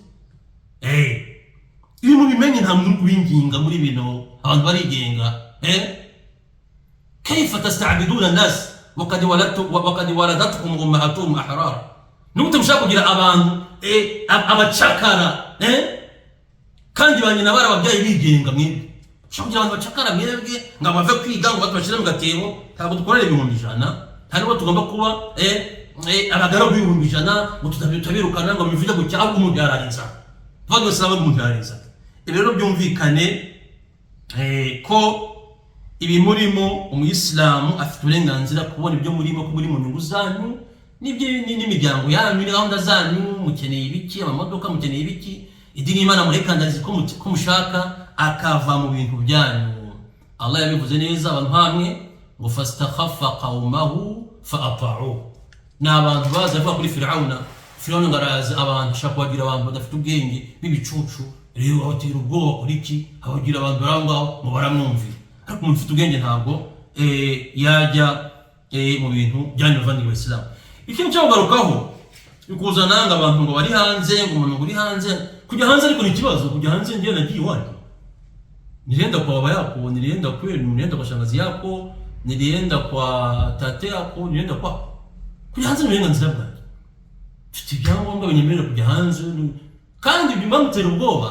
ibi mubimenye nta muntu winginga muri bino abantu barigenga كيف تستعبدون الناس وقد ولدتكم امهاتهم احرار نقطه مشاكو kugira abantu abacakara kandi banyina barababyaye bigenga mwebwe ushaka kugira abantu bacakara mwebwe ngo bave kwiga ngo batubashire mu gatebo ntabwo dukorera ibihumbi ijana ntabwo tugomba kuba abagaragu b'ibihumbi ijana ngo tutabirukana ngo bivuge ngo cyangwa umuntu yarariza tuvuge ngo saba umuntu yarariza rero byumvikane ko ibi murimo umuyisilamu afite uburenganzira kubona ibyo murimo ko muri mu nyungu zanyu n'imiryango yanyu n'gahunda zanyu mukeneye ibiki amamodoka mukeneye ibiki idini y'Imana murekandariza ko mushaka akava mu bintu byanyu Allah yabivuze neza abantu hamwe ngo fastakhaffa qaumahu fa'ata'u n'abantu baza bavuga kuri Firauna ngaraza abantu shaka kugira abantu badafite ubwenge bibicucu rero abatera ubwoba kuri iki abagira abantu barangaho mu baramwumvira ariko umuntu ufite ubwenge ntabwo yajya mu bintu by'abavandimwe b'Islam. Ikintu cyo garukaho ukuzana ngo abantu ngo bari hanze ngo umuntu uri hanze kujya hanze ariko ni kibazo kujya hanze ngiye nagiye iwanyu nirenda kwa baba yako nirenda kwenu nirenda kwa shangazi yako nirenda kwa tate yako nirenda kwa kujya hanze n'uburenganzira bwanjye mfite ibyangombwa binyemerera kujya hanze kandi bimamutera ubwoba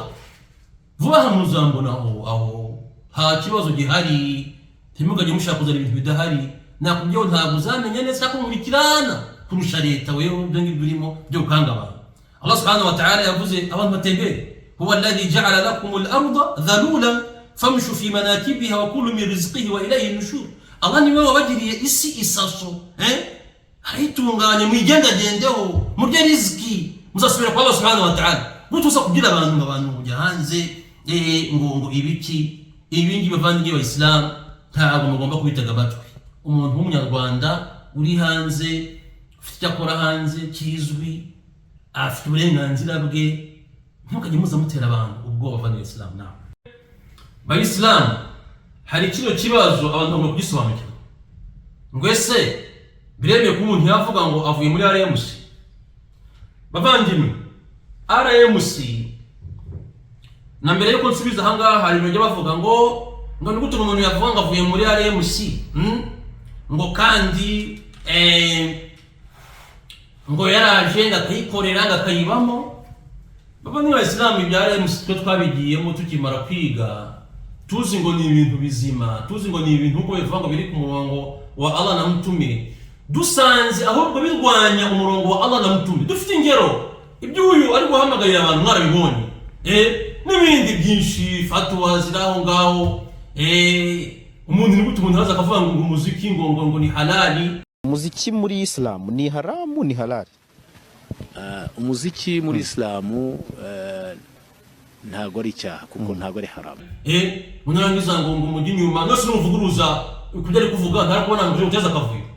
vuba aha muzambona aho ha kibazo gihari timugajye mushaka kuzana ibintu bidahari nakubyo ntabwo uzamenya neza ko mubikirana kurusha leta wewe byo ngibirimo byo kanga abantu. Allah subhanahu wa ta'ala yavuze abantu batembere huwa alladhi ja'ala lakum al-ardha dhalulan famshu fi manakibiha wa kulu min rizqihi wa ilayhi an-nushur. Allah niwe wabagiriye isi isaso hayitunganye mwigendagendeho murye riziki muzasubira kwa Allah subhanahu wa ta'ala gutusa kugira abantu kujya hanze ngo ibiki ibingi bavandimwe b'Islam ntabwo mugomba kubitega amatwi. Umuntu w'umunyarwanda uri hanze ufite akora hanze kizwi afite uburenganzira bwe ntukajye muzamutera abantu ubwo bavandimwe b'Islam nawe b'Islam hari kino kibazo abantu bagomba kugisobanukirwa ngo ese birebeye ko umuntu yavuga ngo avuye muri RMC bavandimwe RMC na mbere yuko nsubiza ahangaha hari ibyo bavuga ngo nigute umuntu yavuga ngo avuye muri RMC ngo kandi ngo yaraje ngakayikorera ngakayibamo baba ni Abayisilamu ibya RMC twe twabigiyemo tukimara kwiga tuzi ngo ni ibintu bizima tuzi ngo ni ibintu uko bivuga ngo biri ku murongo wa Allah na Mtume dusanze ahubwo birwanya umurongo wa Allah na Mtume dufite ingero ibyo uyu ari guhamagarira abantu mwarabibonye n'ibindi byinshi fatwa ziraho ngaho umuntu ni gute umuntu haza akavuga ngo umuziki ngo ni halali. Umuziki muri Islam ni haramu ni halali? Umuziki muri Islam ntago ari cyaha kuko ntago ari haramu. Munarangiza ngo umujyi nyuma nose n'umuvuguruza kujya ari kuvuga ntarabona ngo uteza akavuyo.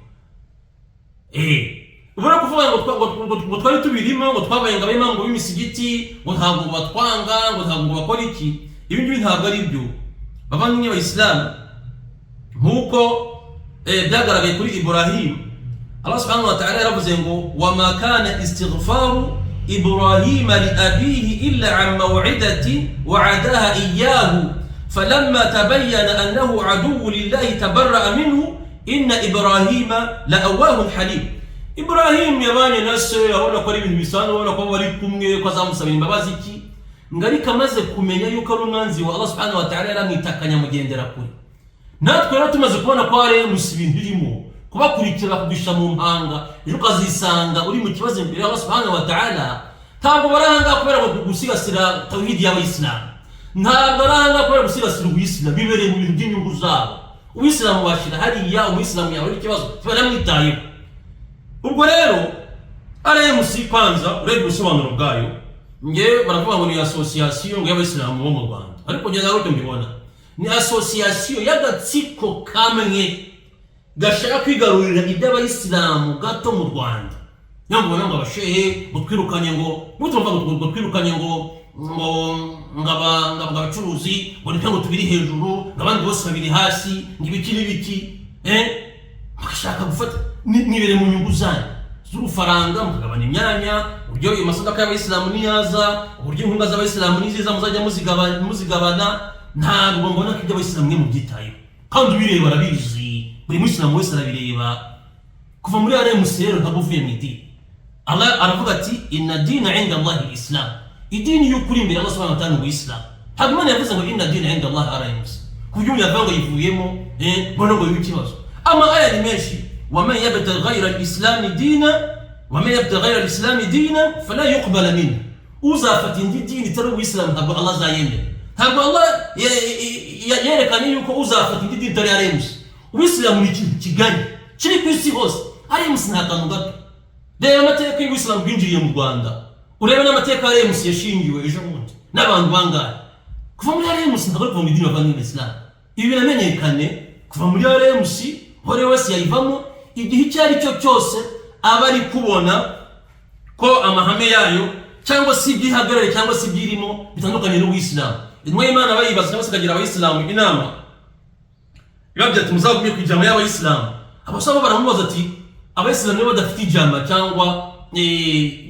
Ubona kuvuga ngo twari tubirimo ngo twabaye ngo abemango b'imisigiti ngo ntabwo batwanga ngo ntabwo bakora iki ibi ngibi ntabwo ari byo bavandimwe b'Abayisilamu nkuko byagaragaye kuri Ibrahim. Allah subhanahu wa ta'ala yaravuze ngo wama kana istighfaru Ibrahim li abihi illa an maw'idati wa'adaha iyyahu falamma tabayyana annahu aduwwu lillahi tabarra'a minhu inna Ibrahima la'awwahun halim. Ibrahim yabanye na se abona ko ari ibintu bisanzwe abona ko bari kumwe ko azamusabira imbabazi iki ngarika amaze kumenya yuko ari umwanzi wa Allah subhanahu wa ta'ala yaramwitakanya mugendera kure. Natwe rero tumaze kubona ko ari ibintu birimo kubakurikira kugisha mu mpanga ejo ukazisanga uri mu kibazo imbere ya Allah subhanahu wa ta'ala ntabwo barahanga kubera ngo gusigasira tawhid y'Abayisilamu ntabwo barahanga kubera gusigasira ubuyisilamu bibereye mu bintu by'inyungu zabo. Ubuyisilamu washira hariya umuyisilamu yawe ari ikibazo baramwitayeho. Ubwo rero RMC kwanza urebe ubusobanuro bwayo nge baravuga ngo ni association y'Abayisilamu bo mu Rwanda ariko njye nawe mbibona ni association y'agatsiko kamwe gashaka kwigarurira iby'Abayisilamu gato mu Rwanda. Nyambo ngo abashehe gutwirukanye ngo gutwirukanye ngo ngabacuruzi ngo ntango tubiri hejuru ngabandi bose babiri hasi ngibiki n'ibiki bagashaka gufata nibere mu nyungu zanyu z'urufaranga mukagabana imyanya, uburyo amasadaka y'abayisilamu niyaza, uburyo inkunga z'abayisilamu niziza muzajya muzigabana. Ntabwo mbona ko ibyo abayisilamu mwe mubyitayeho, kandi ubireba arabizi, buri musilamu wese arabireba. Kuva muri RMC rero ntabwo uvuye mu idini. Allah aravuga ati inna dina inda Allahi islam, idini y'ukuri imbere Allah subhanahu wa ta'ala ni Islam. Ntabwo Imana yavuze ngo inna dina inda Allahi RMC kuburyo umuntu yavuga ngo yivuyemo mbona ngo y'ikibazo. Ama aya ni menshi, waman yabtaghi ghayra al-islam dina waman yabtaghi ghayra al-islam dina fala yuqbala minhu. Uzafata indi dini itari uw'Islam ntabwo Allah azayemera. Ntabwo Allah yerekanye yuko uzafata indi dini itari RMC. Uw'Islam ni ikintu kigari kiri ku isi hose, RMC nta kantu gato. Reba amateka y'Uw'Islam bwinjiriye mu Rwanda, urebe n'amateka ya RMC yashingiwe ejo bundi n'abantu bangahe. Kuva muri RMC ntabwo kuva mu idini bavanye Islam. Ibi biramenyekane kuva muri RMC, hore wese yayivamo igihe icyo ari cyo cyose aba ari kubona ko amahame yayo cyangwa se ibyihagarare cyangwa se ibyirimo bitandukanye n'Uw'Islam. Intumwa y'Imana bayibaza cyangwa se kagira abayisilamu inama ibabwira ati muzagumye ku ijambo y'abayisilamu. Abasaba baramubaza ati abayisilamu niba badafite ijambo cyangwa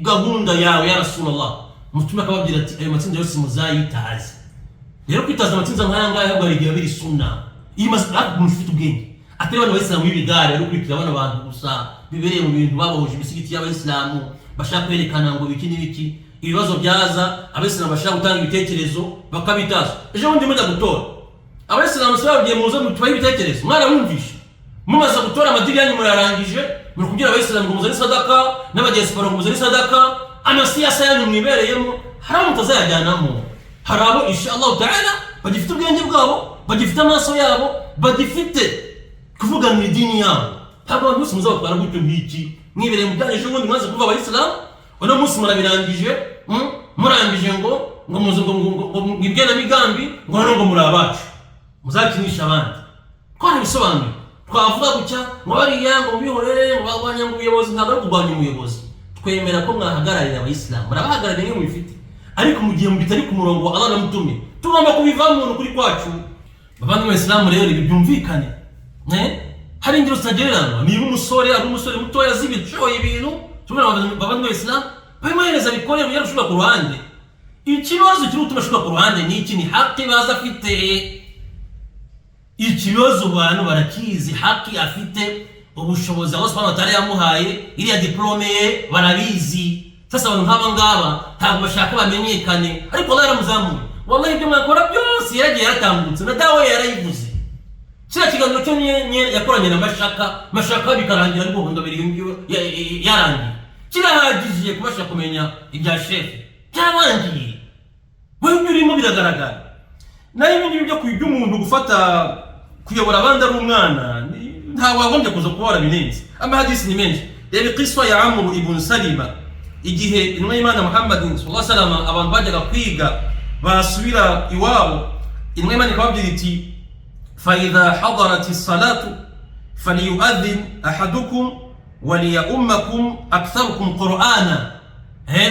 gahunda yawe ya Rasulullah, mutume akababwira ati ayo matsinda yose muzayitaze. Rero kwitaza amatsinda nk'aya ngaya ahubwo ari igihe biri sunna. Iyi masaka mufite ubwenge atari bano bayisilamu b'ibigare rero kwikira bano bantu gusa bibereye mu bintu babohoje imisigiti y'abayisilamu bashaka kwerekana ngo biki n'ibiki. Ibibazo byaza abayisilamu bashaka gutanga ibitekerezo bakabitaza. Ejo bundi mujya gutora abayisilamu se bagiye muza mutubaye ibitekerezo, mwarabumvishe mumaze gutora amadini yanyu murarangije, muri kugira abayisilamu ngo muzane sadaka n'abadiaspora ngo muzane sadaka, amasiyasa yanyu mwibereyemo hari mutazayajyanamo. Hari abo inshallah ta'ala bagifite ubwenge bwabo, bagifite amaso yabo, bagifite kuvuga mu idini yabo. Ntabwo abantu bose muzabakora gutyo nk'iki mwibereye mu byanyu. Ejo bundi mwaze kuvuga abayisilamu, uno munsi murabirangije, murangije ngo muze ngo mwibwe na migambi ngo hano ngo muri abacu muzakinisha abandi. Ko hari bisobanuye twavuga gutya ngo bariya ngo bihorere ngo bagwanya ngo ubuyobozi. Ntabwo ari kurwanya umuyobozi, twemera ko mwahagararira abayisilamu, murabahagarariye nk'uko mubifite, ariko mu gihe mubitari ku murongo Allah namutumye tugomba kubivamo ukuri kwacu. Bavandimwe Abayisilamu rero ibi byumvikane, hari ingero zitagereranywa. Niba umusore ari umusore mutoya azi ibishoboye ibintu, tubona bavandimwe Abayisilamu babimuhereza bikorera yarushuka ku ruhande. Ikibazo kiri gutuma ashuka ku ruhande ni iki? Ni haki baza afite. Ikibazo abantu barakizi, haki afite, ubushobozi Allah subhanahu wa ta'ala yamuhaye, iriya diplome ye barabizi. Sasa abantu nk'aba ngaba ntabwo bashaka bamenyekane, ariko Allah yaramuzamuye. Wallahi ibyo mwakora byose yaragiye yaratambutse, na dawe yarayivuze. Kiriya kiganiro cyo yakoranye na mashaka bikarangira ariko ngo biri yarangiye. Kirahagije kubasha kumenya ibya shefe byarangiye, wewe urimo biragaragara. Nayo ibindi byo kujya umuntu gufata kuyobora abandi ari umwana nta wagombye kuza kubora binenze. Amahadisi ni menshi. Reba qiswa ya Amr ibn Salima, igihe intumwa y'Imana Muhammad sallallahu alaihi wasallam abantu bajyaga kwiga basubira iwabo, intumwa y'Imana ikababwira iti fa idha hadarat as-salatu falyu'adhin ahadukum wa liyummakum aktharukum qur'ana.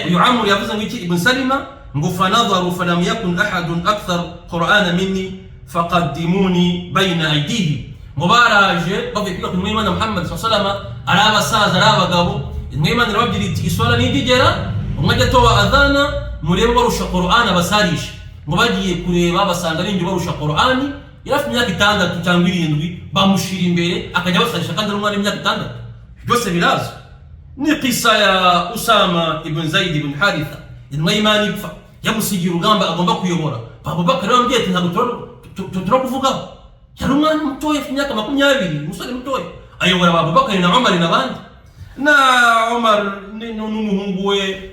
Uyu Amr yavuze ngo iki ibn Salima ngo fanadharu falam yakun ahadun akthar qur'ana minni faqaddimuni bayna aydihi. Ngo baraje bavuye kwiga ku ntumwa y'Imana Muhammad sallallahu alaihi wasallam, ari abasaza ari abagabo. Intumwa y'Imana irababwira iti iswala nidigera umwe ajya toba adhana murebe barusha Qur'an abasarisha. Ngo bagiye kureba basanga n'indi barusha Qur'an, yarafite imyaka 6 cyangwa 7, bamushira imbere akajya basarisha kandi umwana w'imyaka 6. Byose birazo. Ni qissa ya Usama ibn Zaid ibn Haritha, intumwa y'Imana ipfa yamusigiye urugamba agomba kuyobora. Abubakar yambwiye ati ntabwo turakuvugaho, yari umwana mutoya afite imyaka 20, umusore mutoya ayobora Abubakar na Umar n'abandi. Na Umar n'umuhungu we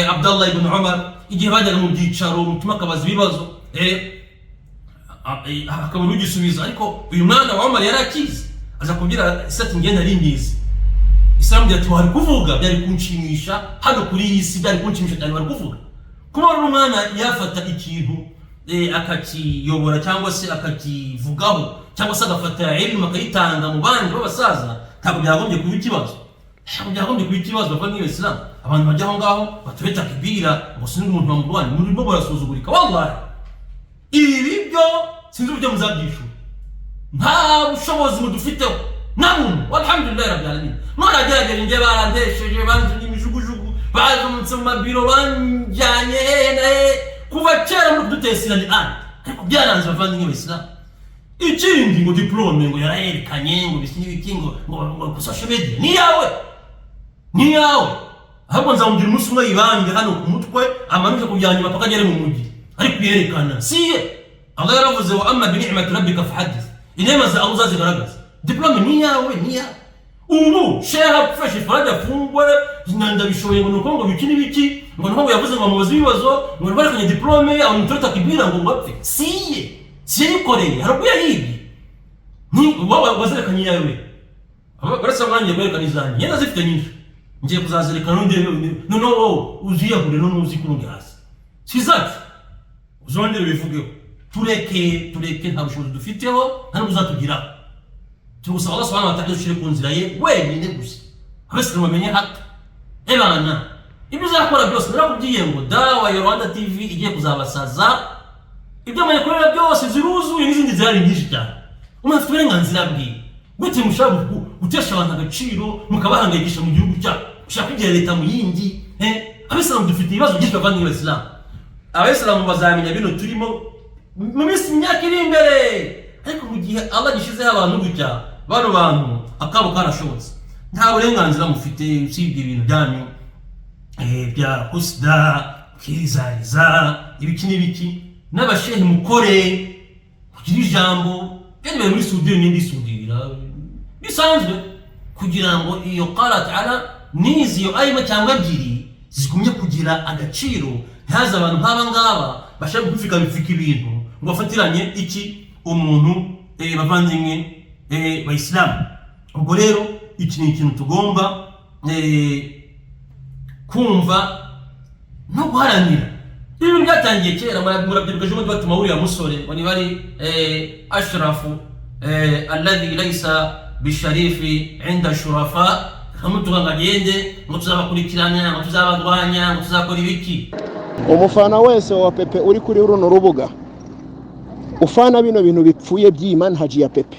Abdullah ibn Umar igihe bajyaga mu byicaro mutuma akabaza ibibazo akabura ugisubiza, ariko uyu mwana wa Umar yari akizi, aza kubwira isati ngenda ari ngizi. Islam ati wari kuvuga byari kunshimisha hano kuri iyi si, byari kunshimisha cyane wari kuvuga. Kuma umwana yafata ikintu akakiyobora cyangwa se akakivugaho cyangwa se agafata ilmu akayitanga mu bandi b'abasaza, ntabwo byagombye kuba ikibazo. Ntabwo byagombye kuba ikibazo bavandimwe Islam. Abantu bajya aho ngaho batubeta kibira ngo sinzi umuntu bamurwanya, murimo barasuzugurika. Wallahi ibi byo sinzi uburyo muzabyishura, nta bushobozi mudufiteho. namuntu walhamdulillahi rabbil alamin none agerageza nje barandesheje banzanye imijugujugu bazumutse mu mabiro banjyanye kuva kera muri kudutesira ni ariko byaranze bavandimwe b'Islam. Ikindi ngo diplome ngo yarayerekanye ngo bisi n'ibikingo ngo ku social media ni yawe ahubwo nzamubwira umunsi umwe yibambye hano ku mutwe amanuje kujyanyuma paka agere mu mujyi ariko yerekana siye Allah yaravuze wa amma bi ni'mati rabbika fahaddith inema za Allah zigaragaza diplome ni yawe ubu sheha fresh faraja fungwe nanda bishoye ngo nuko ngo bikini biki ngo nuko yavuze ngo mubazi bibazo ngo barekanye diplome au mtoto kibira ngo ngapfe siye koreye harukuya hivi ni wazerekanye yawe barasa mwanje berekana izanye yenda zifite nyinshi ngiye kuzazerekana no uziyahure no uzikurungi hasi sizaki uzondere bivugeho tureke nta bushobozi dufiteho nta n'uzatugiraho tugusaba Allah subhanahu wa ta'ala dushire ku nzira ye wenyine gusa abese bamenye hata ebana ibyo uzakora byose narakubwiye ngo dawa ya Rwanda TV igiye kuzabasaza ibyo amayekorera byose ziruzuye n'izindi zihari nyinshi cyane umuntu afite uburenganzira bwiwe gute mushaka gutesha abantu agaciro mukabahangayigisha mu gihugu cyacu ushaka kugira leta mu yindi abisilamu dufite ibibazo byinshi bavandimwe b'Islam abisilamu bazamenya bino turimo mu minsi myaka iri imbere ariko mu gihe Allah gishizeho abantu gutya bano bantu akabo karashobotse nta burenganzira mufite usibye ibintu byanyu bya kusda kizariza ibiki n'ibiki n'abashehe mukore kugira ijambo kandi muri Saudi n'indi Saudi bisanzwe kugira ngo iyo qala ta'ala niziyo ayima cyangwa ebyiri zigumye kugira agaciro ntaza abantu nk'aba ngaba bashaka gufika ibintu ngo bafatiranye iki umuntu bavandimwe b'Islam. Ubwo rero iki ni ikintu tugomba kumva no guharanira. Ibi byatangiye kera murabyibuka ejo batuma uriya musore wani bari ashrafu alladhi laysa bisharifi inda shurafa kamutuka ngagende ngo tuzabakurikirana ngo tuzabadwanya ngo tuzakora ibiki. Umufana wese wa Pepe uri kuri runo rubuga ufana bino bintu bipfuye by'imanhaji ya Pepe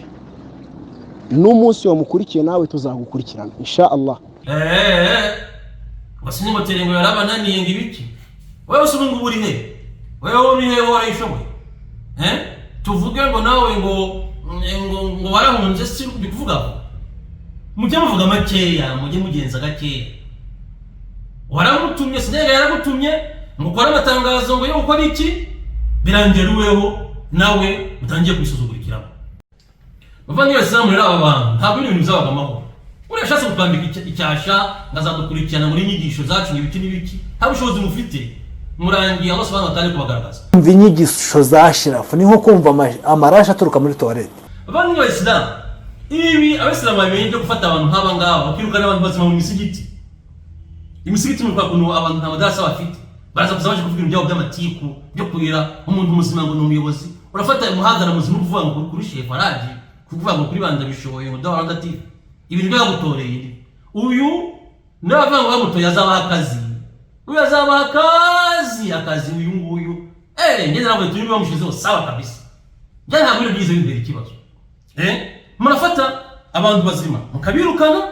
n'umunsi wamukurikiye nawe tuzagukurikirana insha Allah. Wasini moterengo yarabananiye ngibiki wewe usubungu buri he wewe uri he warayishoboye tuvuge ngo nawe ngo warahunze si bikuvuga mujye muvuga makeya mujye mugenza gakeya waramutumye sinega yaragutumye mukora amatangazo ngo yo gukora iki birangeruweho nawe utangiye kwisuzugurikiramo bavandimwe b'Islam rero aba bantu ntabwo ibintu bizabagamaho urashatse gutambika icyasha ngazadukurikirana muri nyigisho zacu n'ibiki n'ibiki nta bushobozi mufite murangiye Allah subhanahu wa ta'ala kubagaragaza umva inyigisho za Ashrafu ni nko kumva amarashi aturuka muri toilette. Bavandimwe b'Islam ibi abasilamu bamenye byo gufata abantu nk'aba ngaba bakirukana abantu bazima mu misigiti mu kwakuntu abantu ntabadarasa bafite baraza kuzabaje kuvuga ibintu byabo by'amatiku byo kurira umuntu muzima ngo n'umuyobozi urafata umuhadara muzima kuvuga ngo kuri Sheikh Faraji kuvuga ngo kuri banda bishoboye ngo Rwanda TV ibintu byagutoreye uyu n'abavuga ngo bamutoye azabaha akazi uyu azabaha akazi uyu nguyu ngeze nabo turi bamushizeho sawa kabisa njye ntabwo ibintu byiza bimbere ikibazo murafata abantu bazima mukabirukana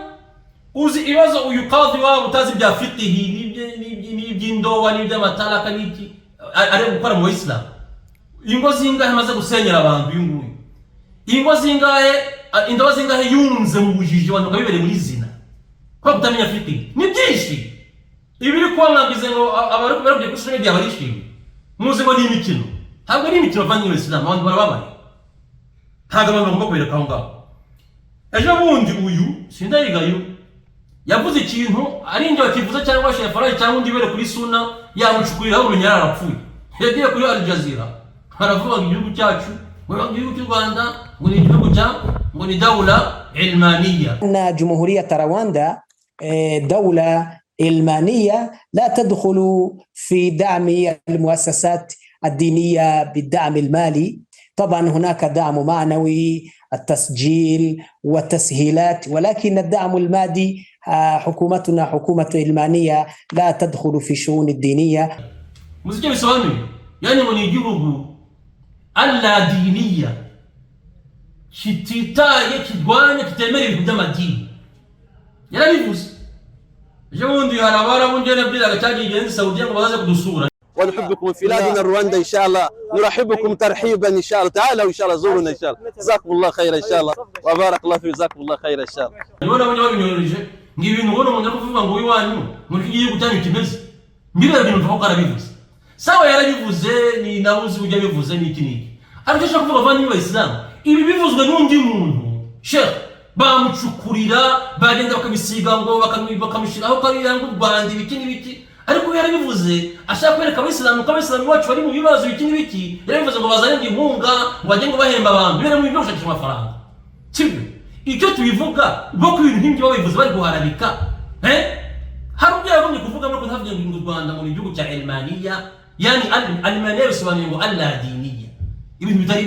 uzi ibibazo uyu kadhi wabo utazi bya fiqhi n'iby'indowa n'iby'amatalaka n'iki ari gukora mu Islam ingo zingahe amaze gusenyera abantu uyu nguyu indowa zingahe yunze mu bujiji abantu bakabibere muri zina kwa kutamenya fiqhi ni byinshi ibiri kuba mwagize ngo abari baragiye kuri social media barishimye muzi ngo ni imikino ntabwo ni imikino bavandimwe b'Islam abantu barababaye ntabwo abantu bagomba kubireka aho ngaho. Ejo bundi uyu sindayigayo yavuze ikintu ari njye wakivuze cyangwa Sheikh Faraji cyangwa undi bere kuri Sunna yamucukurira ubumenyi yarapfuye yagiye kuri Al Jazeera haravuga igihugu cyacu ngo igihugu cy'u Rwanda ngo ni igihugu ngo ni dawla ilmaniya na Jumhuriyat Rwanda dawla علمانية لا تدخل في دعم المؤسسات الدينية بالدعم المالي. طبعا هناك دعم معنوي التسجيل والتسهيلات ولكن الدعم المادي حكومتنا حكومة علمانية لا تدخل في الشؤون الدينية. مزيكا بسواني يعني من يجيبه اللا دينية kititaye kirwanya kitemera ibintu by'amadini yarabivuze ejo bundi hari abarabu njye nabwiraga cyagiye igenzi Saudiya ngo bazaze kudusura ونحبكم في بلادنا رواندا ان شاء الله نرحبكم ترحيبا ان شاء الله تعالوا ان شاء الله زورونا ان شاء الله جزاكم الله خير ان شاء الله وبارك الله فيكم جزاكم الله خير ان شاء الله nibona abanye babinyoreje ngibintu ubona umuntu ari kuvuga ngo iwanyu muri kigiye gutanya kimeze mbira ibintu mvuga arabivuze sawa yarabivuze ni nabuze ujya bivuze ni iki ariko cyo kuvuga abandi b'Abayisilamu ibi bivuzwe n'undi muntu sheikh bamucukurira bagenda bakabisiga ngo bakamushiraho ko ari yangu Rwanda ibiki n'ibiki ariko yarabivuze ashaka kwereka Abayisilamu ko Abayisilamu bacu bari mu bibazo ibiki n'ibiki yarabivuze ngo bazane inkunga ngo bajye ngo bahemba abantu bere mu bintu gushakisha amafaranga sibyo icyo tubivuga bwo ku bintu nk'ibyo babivuze bari guharabika hari ubwo yagomye kuvuga muri kuvuga ngo u Rwanda mu gihugu cya Almaniya yani Almaniya bisobanuye ngo alladiniya ibintu bitari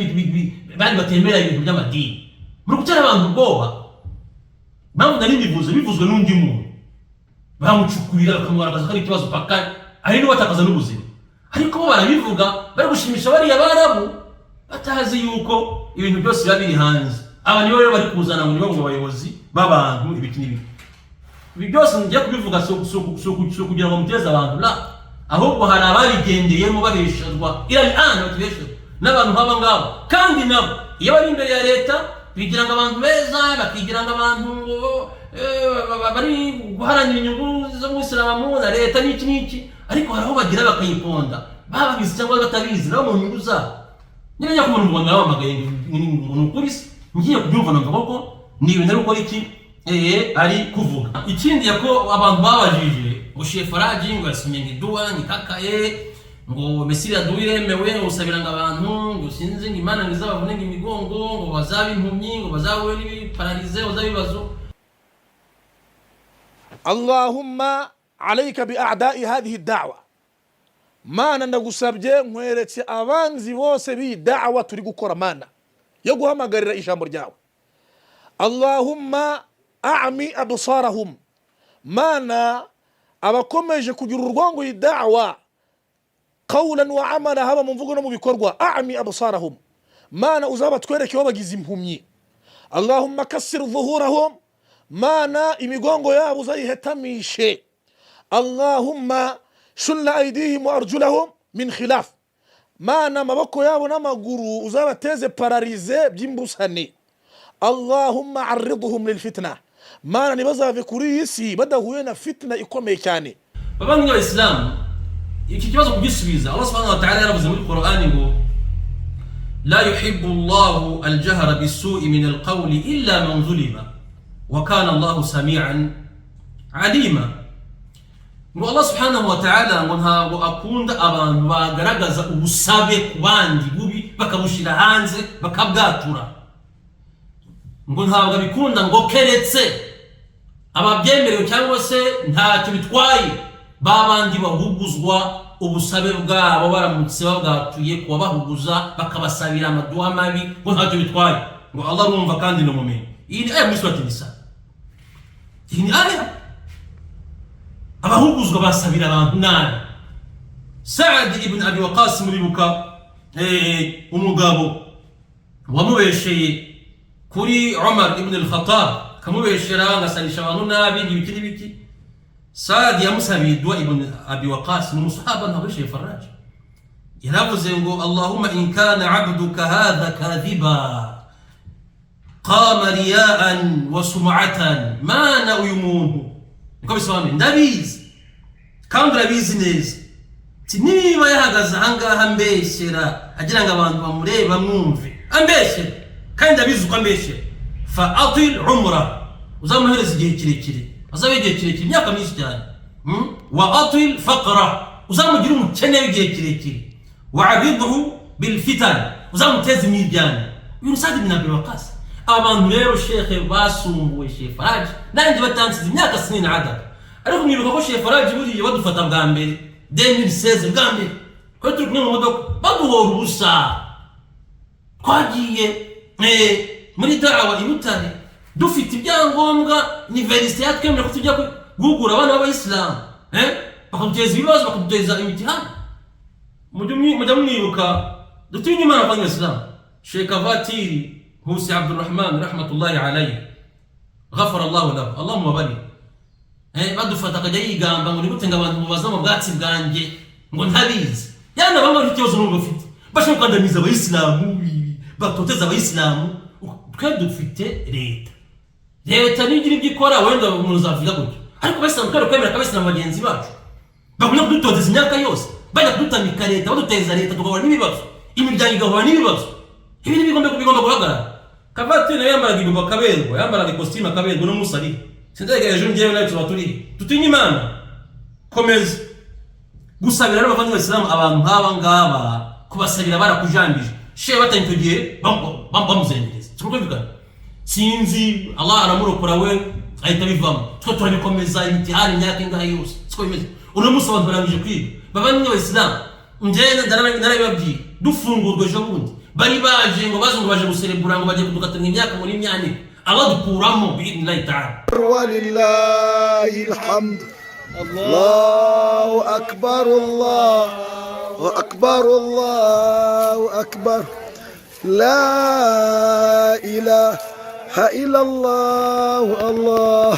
bari batemera ibintu by'amadini muri gutera abantu ubwoba mpamvu nari bivuzwe n'undi muntu bamucukurira bakamugaragaza ko ari ikibazo paka ari n'ubatakaza n'ubuzima ariko bo barabivuga bari gushimisha bariya barabu batazi yuko ibintu byose biba biri hanze aba nibo rero bari kuzana ngo nibo mu bayobozi b'abantu ibiki n'ibiki ibi byose ngiye kubivuga so kugira ngo muteze abantu la ahubwo hari ababigendeyemo babeshezwa irari batubeshezwa n'abantu nk'aba ngabo kandi nabo iyo bari imbere ya leta bigira ngo abantu beza bakigira ngo abantu bari guharanira inyungu zo mu Isilamu na leta n'iki ariko hari aho bagira bakayiponda babizi cyangwa batabizi nabo mu nyungu zabo nyine njya kumenya ngo nabamagaye ngo ukuri ngiye kubyumva numva ko ni ibintu ari gukora iki ari kuvuga ikindi yako abantu babajije ngo Sheikh Faraji ngo yasinye ngidua nikakaye ngo Mesiri aduiremewe usabira ngo abantu ngo sinzi ngo Imana ngizabavune ngo imigongo ngo bazabe impumyi ngo bazabe paralize bazabibazo Allahumma alayka bi a'da'i hadhihi ad-da'wa mana ndagusabye nkweretse abanzi bose bi da'wa turi gukora mana yo guhamagarira ijambo ryawe Allahumma a'mi absarahum mana abakomeje kugira urwango y'ida'wa qawlan wa amala haba mu mvugo no mu bikorwa a'mi absarahum mana uzabatwereke babagize impumyi Allahumma kassir dhuhurahum mana imigongo yabo uzayihetamishe Allahumma shunna aydihim wa arjulahum min khilaf mana maboko yabo n'amaguru uzabateze paralize by'imbusane Allahumma arridhum lil fitna mana nibazave kuri isi badahuye na fitna ikomeye cyane babandi b'Abayisilamu iki kibazo kugisubiza Allah subhanahu wa ta'ala yaravuze muri Qur'ani ngo la yuhibbu Allahu al-jahra bis-su'i min al-qawli illa man zulima wa kana Allahu sami'an 'alima ngo Allah subhanahu wa ta'ala ngo ntabwo akunda abantu bagaragaza ubusabe ku bandi bubi bakabushira hanze bakabwatura ngo ntabwo abikunda ngo keretse ababyemerewe cyangwa se ntacyo bitwaye babandi bahuguzwa ubusabe bwabo baramutse babwatuye kuba bahuguza bakabasabira amaduha mabi ngo ntacyo bitwaye ngo Allah arumva kandi no mumenye iyi ni aya muri surati Nisa iyi ni aya abahuguzwa basabira abantu nabi Sa'd ibn Abi Waqqas muribuka umugabo wamubesheye kuri Umar ibn al-Khattab kamubeshera ngasanisha abantu nabi ibiki n'ibiki Sa'd yamusabiye dua ibn Abi Waqqas ni musahaba ntabeshe Faraj yaravuze ngo Allahumma in kana 'abduka hadha kadhiba qama riya'an wa sum'atan mana uyumuntu niko bisobanuye ndabizi kandi urabizi neza niba yahagaze ahangaha mbeshyera agira ngo abantu bamurebe bamwumve ambeshyera kandi ndabizi uko ambeshyera fa atil umra uzamuhereza igihe kirekire azabe igihe kirekire imyaka myinshi cyane wa atil faqra uzamugira umukene w'igihe kirekire wa abidhu bil fitan uzamuteza imyiryane uyu Sa'd ibn Abi Waqqas abantu rero Sheikh basumbuwe Sheikh Faraj nanjye batansize imyaka sinini adada ariko mwibuka ko Sheikh Faraj buriye badufata bwa mbere 2016 bwa mbere ko turi kumwe mu modoka baduhora ubusa twagiye muri da'wa ibutare dufite ibyangombwa universite yatwemera ko tujya guhugura abana b'Abayisilamu bakaduteza ibibazo bakaduteza imitihani mujya mwibuka dutinye Imana kwa Islam Sheikh Avatiri Nkusi Abdurrahman rahmatullahi alayhi ghafara Allah lahu Allahumma barik badufata akajya yigamba ngo nigute ngabantu mubaza mu bwatsi bwanjye ngo ntabizi yana bamwe ikibazo n'ubwo bafite bashaka kandamiza abayisilamu batoteza abayisilamu twe dufite leta nigira ibyo ikora wenda umuntu uzavuga gutyo ariko abayisilamu kandi kwemera abayisilamu bagenzi bacu bagumya kudutoteza imyaka yose bajya kudutamika leta baduteza leta tugahura n'ibibazo imiryango igahura n'ibibazo ibi ni bigomba guhagarara Kavati na yambaraga ibumba kaberwa yambaraga ikositimu kaberwa no musari sindege hejuru ngiye nayo tubaturi tutinye Imana komeza gusabira n'abavandimwe b'Islam abantu nk'aba ngaba kubasabira barakujambije she batangiye bamuzengereza turukumvikana sinzi Allah aramurokora we ahita bivamo twe turabikomeza imitihani imyaka ingahe yose siko bimeze uno musi abantu barangije kwiga bavandimwe b'Islam njyewe narabibabwiye dufungurwa ejo bundi bari baje ngo bazungu baje guserebura ngo baje kudukatira imyaka muri myane Allah dukuramo bi'idnillahi ta'ala walillahi alhamd Allahu akbar Allahu akbar Allahu akbar la ilaha illa Allah Allah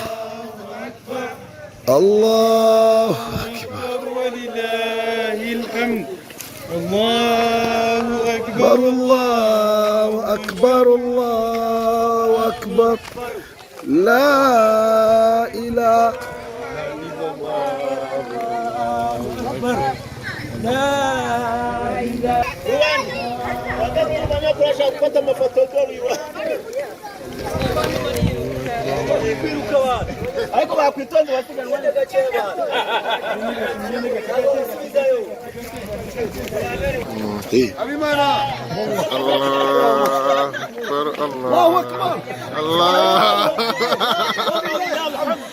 Allahu akbar walillahi alhamd Allahu akbar Allahu akbar Allahu akbar la ilaha ariko bakwitonda basiganwa n'agace abimana Allahu akbar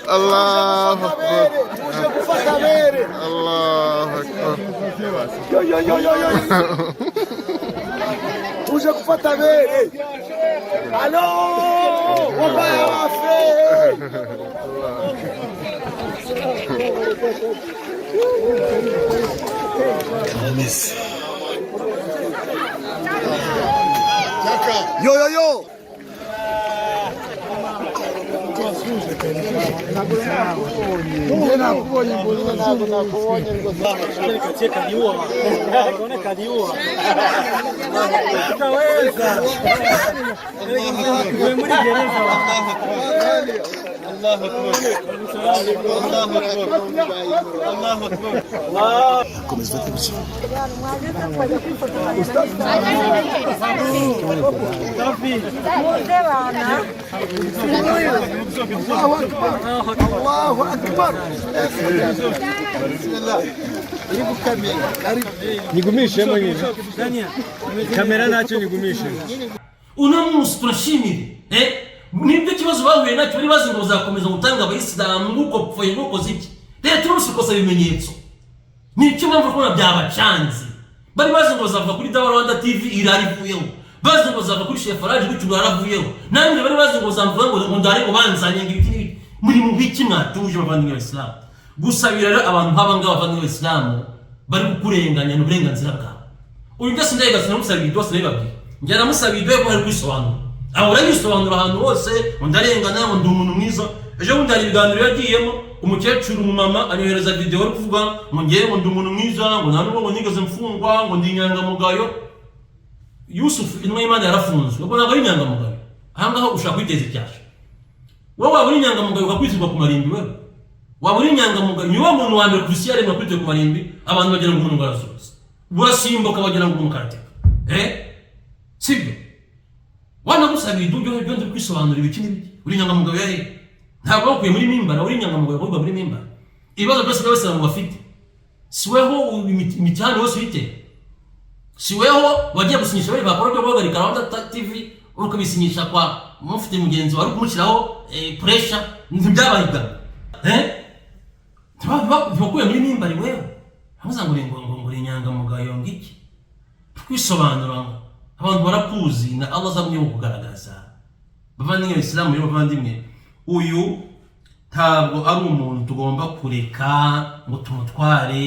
Allahu akbar tuje gufata bere Allahu akbar yo tuje gufata bere alo wabaya wafe yo الله أكبر الله أكبر الله أكبر بسم الله nigumishe mwenyewe kamera nacyo nigumishe uno munsi turashimire nibyo kibazo bahuye nacyo bari bazi ngo bazakomeza gutanga abayisilamu nguko pfoye nguko ziki rero turusha kosa ibimenyetso nicyo mpamvu kubona byabacanze bari bazi ngo bazava kuri Dawa Rwanda TV irarivuyeho bazi ngo bazava kuri Chef Faraji gucunga yaravuyeho namwe bari bazi ngo bazamvuga ngo ndare ngo banzanye ngibiti muri mu biki mwatuje bavandimwe b'Islam gusabira rero abantu nk'aba ngaba bavandimwe b'Islam bari kukurenganya n'uburenganzira bwawe uyu ndase ndega sinamusabira idose nebabwiye njye namusabira idwe ko ari kwisobanura aho urayisobanura ahantu hose ndarengana ngo ndi umuntu mwiza ejo bundi hari ibiganiro yagiyemo umukecuru umumama anyohereza video ari kuvuga ngo ngiye ngo ndi umuntu mwiza ngo nta nubwo nigeze mfungwa ngo ndi inyangamugayo Yusuf intumwa y'Imana yarafunzwe ubwo ntabwo ari inyangamugayo ahangaho ushaka kwiteza icyasha wowe waba uri inyangamugayo ukakwizirwa ku marimbi wewe waba uri inyangamugayo ni wa muntu wa mbere ku isi yaremwe kwiteza ku marimbi abantu bagira ngo umuntu arasoza burasimbuka bagira ngo umuntu karateka sibyo wana gusabira idubyo byo ndi kwisobanura ibiki n'ibiki uri inyangamugayo yahe ntabwo bakuye muri mimbara uri inyangamugayo ahubwo muri mimbara ibibazo byose by'abasilamu bafite siweho imitihani wose uyitera siweho wagiye gusinyisha bari bakora byo guhagarika Rwanda TV uri kubisinyisha kwa mufite mugenzi wari kumushyiraho pressure ntibyabahiga ntibakuye muri mimbari wewe hamuzangure ngo inyangamugayo ngiki kwisobanura abantu barakuzi na Allah azamye kugaragaza bavandimwe b'Islam rero bavandimwe uyu ntabwo ari umuntu tugomba kureka ngo tumutware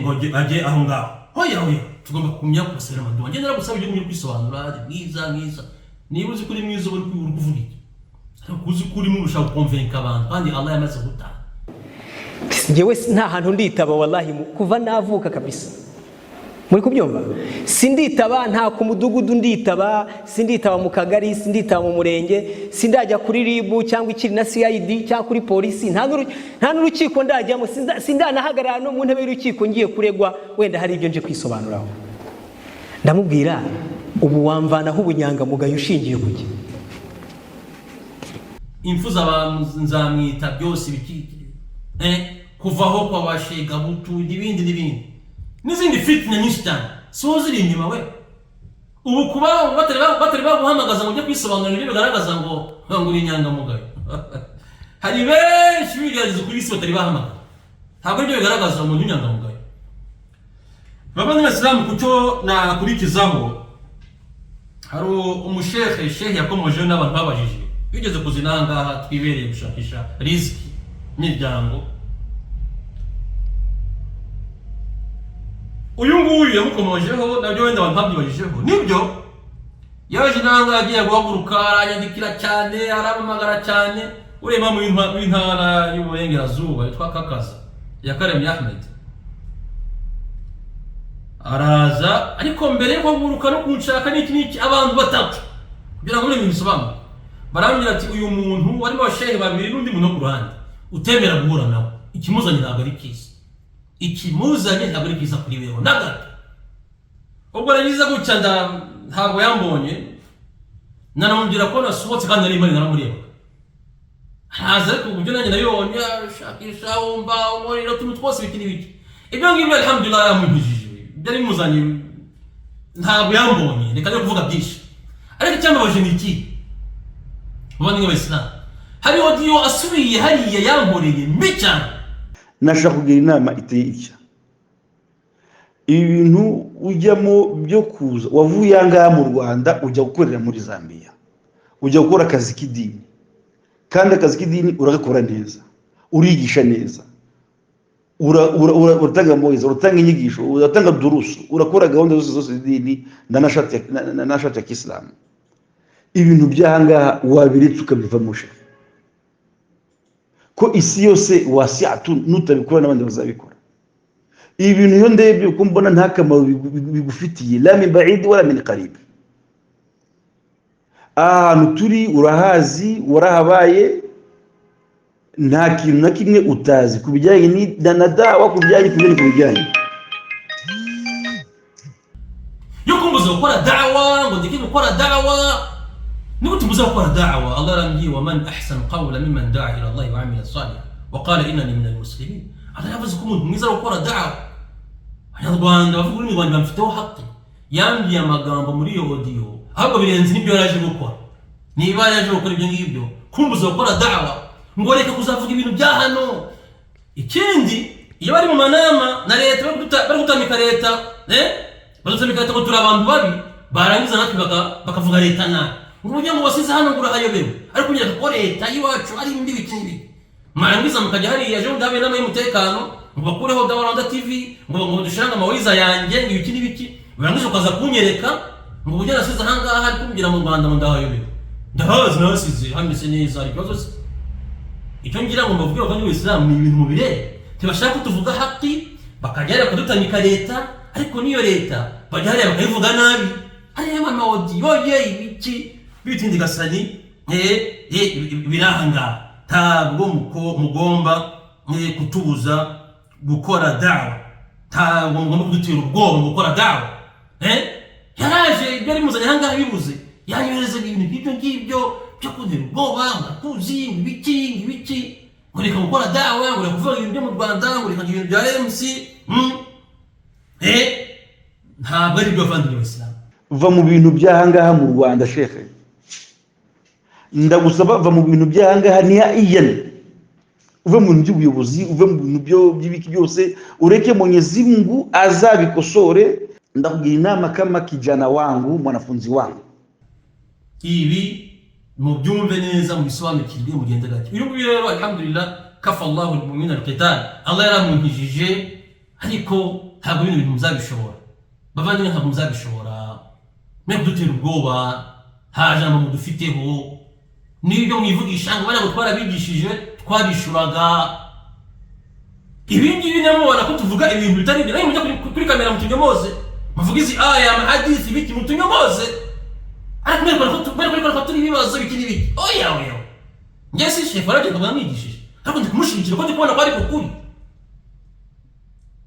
ngo ajye aho ngaho hoya tugomba kumenya kubasabira amaduwa. Ngenda nagusaba ibyo muri kwisobanura mwiza niba uzi kuri mwiza uri kuvuga iki, ariko uzi kuri mu ushaka konvenka abantu kandi Allah yamaze gutaha. Njyewe nta hantu nditaba wallahi kuva navuka kabisa. Muri kubyumva? Sinditaba nta ku mudugudu nditaba, sinditaba mu kagari, sinditaba mu murenge, sindajya kuri RIB cyangwa ikiri na CID cyangwa kuri polisi, nta n'urukiko ndajyamo, sindanahagarara no mu ntebe y'urukiko ngiye kuregwa wenda hari ibyo nje kwisobanuraho. Ndamubwira ubu wamvanaho ubunyangamugayo ushingiye kuki? Impfu z'abantu nzamwita byose bikiki kuvaho kwa bashega butu n'ibindi n'izindi fitna nyinshi cyane so ziri inyuma we. Ubu kuba batari baguhamagaza ngo ujye kwisobanura ibyo bigaragaza ngo uri inyangamugayo. Hari benshi bigerageza kuri isi batari bahamagaza, ntabwo ibyo bigaragaza umuntu inyangamugayo. Bavandimwe Islam, kucyo nakurikizaho hari umushehe yakomojeho n'abantu babajije bigeze kuzinangaha twibereye gushakisha riziki miryango. Uyu nguyu yamukomojeho nabyo wenda abantu babyibajijeho nibyo yaje nanga agiye guhaguruka aranyandikira cyane arabamagara cyane. Ureba mu intara y'uburengerazuba yitwa Kakaza ya Karemi Ahmed araza, ariko mbere yo guhaguruka no kunshaka n'iki abantu batatu kugira ngo uri bisobanura barambwira ati uyu muntu wari bashehe babiri n'undi muntu ku ruhande utemera guhura nawe, ikimuzanye ntabwo ari kiza, ikimuzanye ntabwo ari kiza kuri wewe na gato. Ubwo nagize gutya ntabwo yambonye, nanamubwira ko nasohotse kandi nari mpari naramureba haza, ariko ubwo nanjye nabibonye shakisha wumva umuriro tuntu twose biki ibyo ngibyo alhamdulillah yamuhijije byari bimuzanye, ntabwo yambonye reka no kuvuga byinshi. Ariko cyambabaje ni iki bavandimwe b'Isilamu, hari audio asubiye hariya yankoreye mbi cyane. Nashaka kugira inama iteye itya, ibi bintu ujyamo byo kuza wavuye angaha mu Rwanda ujya gukorera muri Zambia, ujya gukora akazi k'idini, kandi akazi k'idini uragakora neza, urigisha neza, uratanga moiza, uratanga inyigisho, uratanga durusu, urakora gahunda zose z'idini na nashati ya Kiislamu. Ibintu by'ahangaha wabiritse ukabivamo shehe, ko isi yose wasiatu nutabikora n'abandi bazabikora. Ibi bintu iyo ndebye uko mbona nta kamaro bigufitiye, la min ba'id wala min qarib. Ahantu turi urahazi, warahabaye, nta kintu na kimwe utazi ku bijyanye na dawa, ku bijyanye yo kumbuza gukora dawa, ngo ndike gukora dawa. Niko tumuza gukora dawa. Allah arambiye wa man ahsan qawla mimman da'a ila Allah wa amila salih wa qala innani minal muslimin. Allah yavuze ko umuntu mwiza gukora dawa. Abanyarwanda bavuga ni abantu bafiteho haki, yambiye amagambo muri iyo audio ahubwo birenze n'ibyo yaraje gukora. Niba yaje gukora ibyo ngibyo kumbuza gukora dawa, ngo reka kuzavuga ibintu bya hano. Ikindi iyo bari mu manama na leta bari gutamika leta badutamika leta ko turi abantu babi, barangiza natwe bakavuga leta nabi, ngo ujye ngo basize hano ngo urahayobewe, ariko nyaka ko leta yiwacu ari mbi bikindi. Marangiza mukajya hariya ejo ndabe nama y'umutekano ngo bakureho dawa Rwanda TV ngo dushiranga amawiza yanjye ngo ibiki n'ibiki, barangiza ukaza kunyereka ngo ujye nasize ahangaha ari kumbwira mu Rwanda ngo ndahayobewe. Ndahazi nasize hameze neza, ariko ikibazo icyo ngira ngo mbavuge abavandimwe b'Isilamu ni ibintu mubire tibashaka kutuvuga haki, bakajya bakadutamika leta, ariko niyo leta bajya hariya bakayivuga nabi. Hariya mama audio ibiki bitindi gasani birahanga. Ntabwo mugomba kutubuza gukora dawa, ntabwo mugomba kudutera ubwoba gukora dawa. Yaraje ibyo ari muzanye ahangaha bibuze, yanyohereza ibintu ngibyo byo kudera ubwoba, ngakuzi ibiki ngo reka gukora dawa, ngo reka kuvuga ibintu byo mu Rwanda, ngo reka ibintu bya MC. Ntabwo ari byo bavandimwe b'Isilamu. Va mu bintu by'ahangaha mu Rwanda shehe, ndagusaba va mu bintu by'ahangaha nihaiyan, uve mu bintu by'ubuyobozi, uve mu bintu by'ibiki byose, ureke Mwenyezi Mungu azabikosore. Ndakugira inama kama kijana wangu, mwanafunzi wangu, ibi mubyumve neza, mubisobanukirwe, mugende gake. Uyu nguyu rero alhamdulillah kafa Allahu al-mu'mina al-qital, Allah yaramunkijije, ariko ntabwo ibintu muzabishobora. bavandimwe ntabwo muzabishobora mwe kudutera ubwoba haje mu dufiteho n'ibyo mwivugisha ngo bana gutwara bigishije twabishuraga ibingibi namubona ko tuvuga ibintu bitari byo mujya kuri kamera mutunyomoze muvuga izi aya amahadisi biki mutunyomoze ariko mwereka ko turi ibibazo biki n'ibiki oya njye si shefu araje ngo bamwigishije ariko ndi kumushigikira ko ndi kubona ko ari kukuri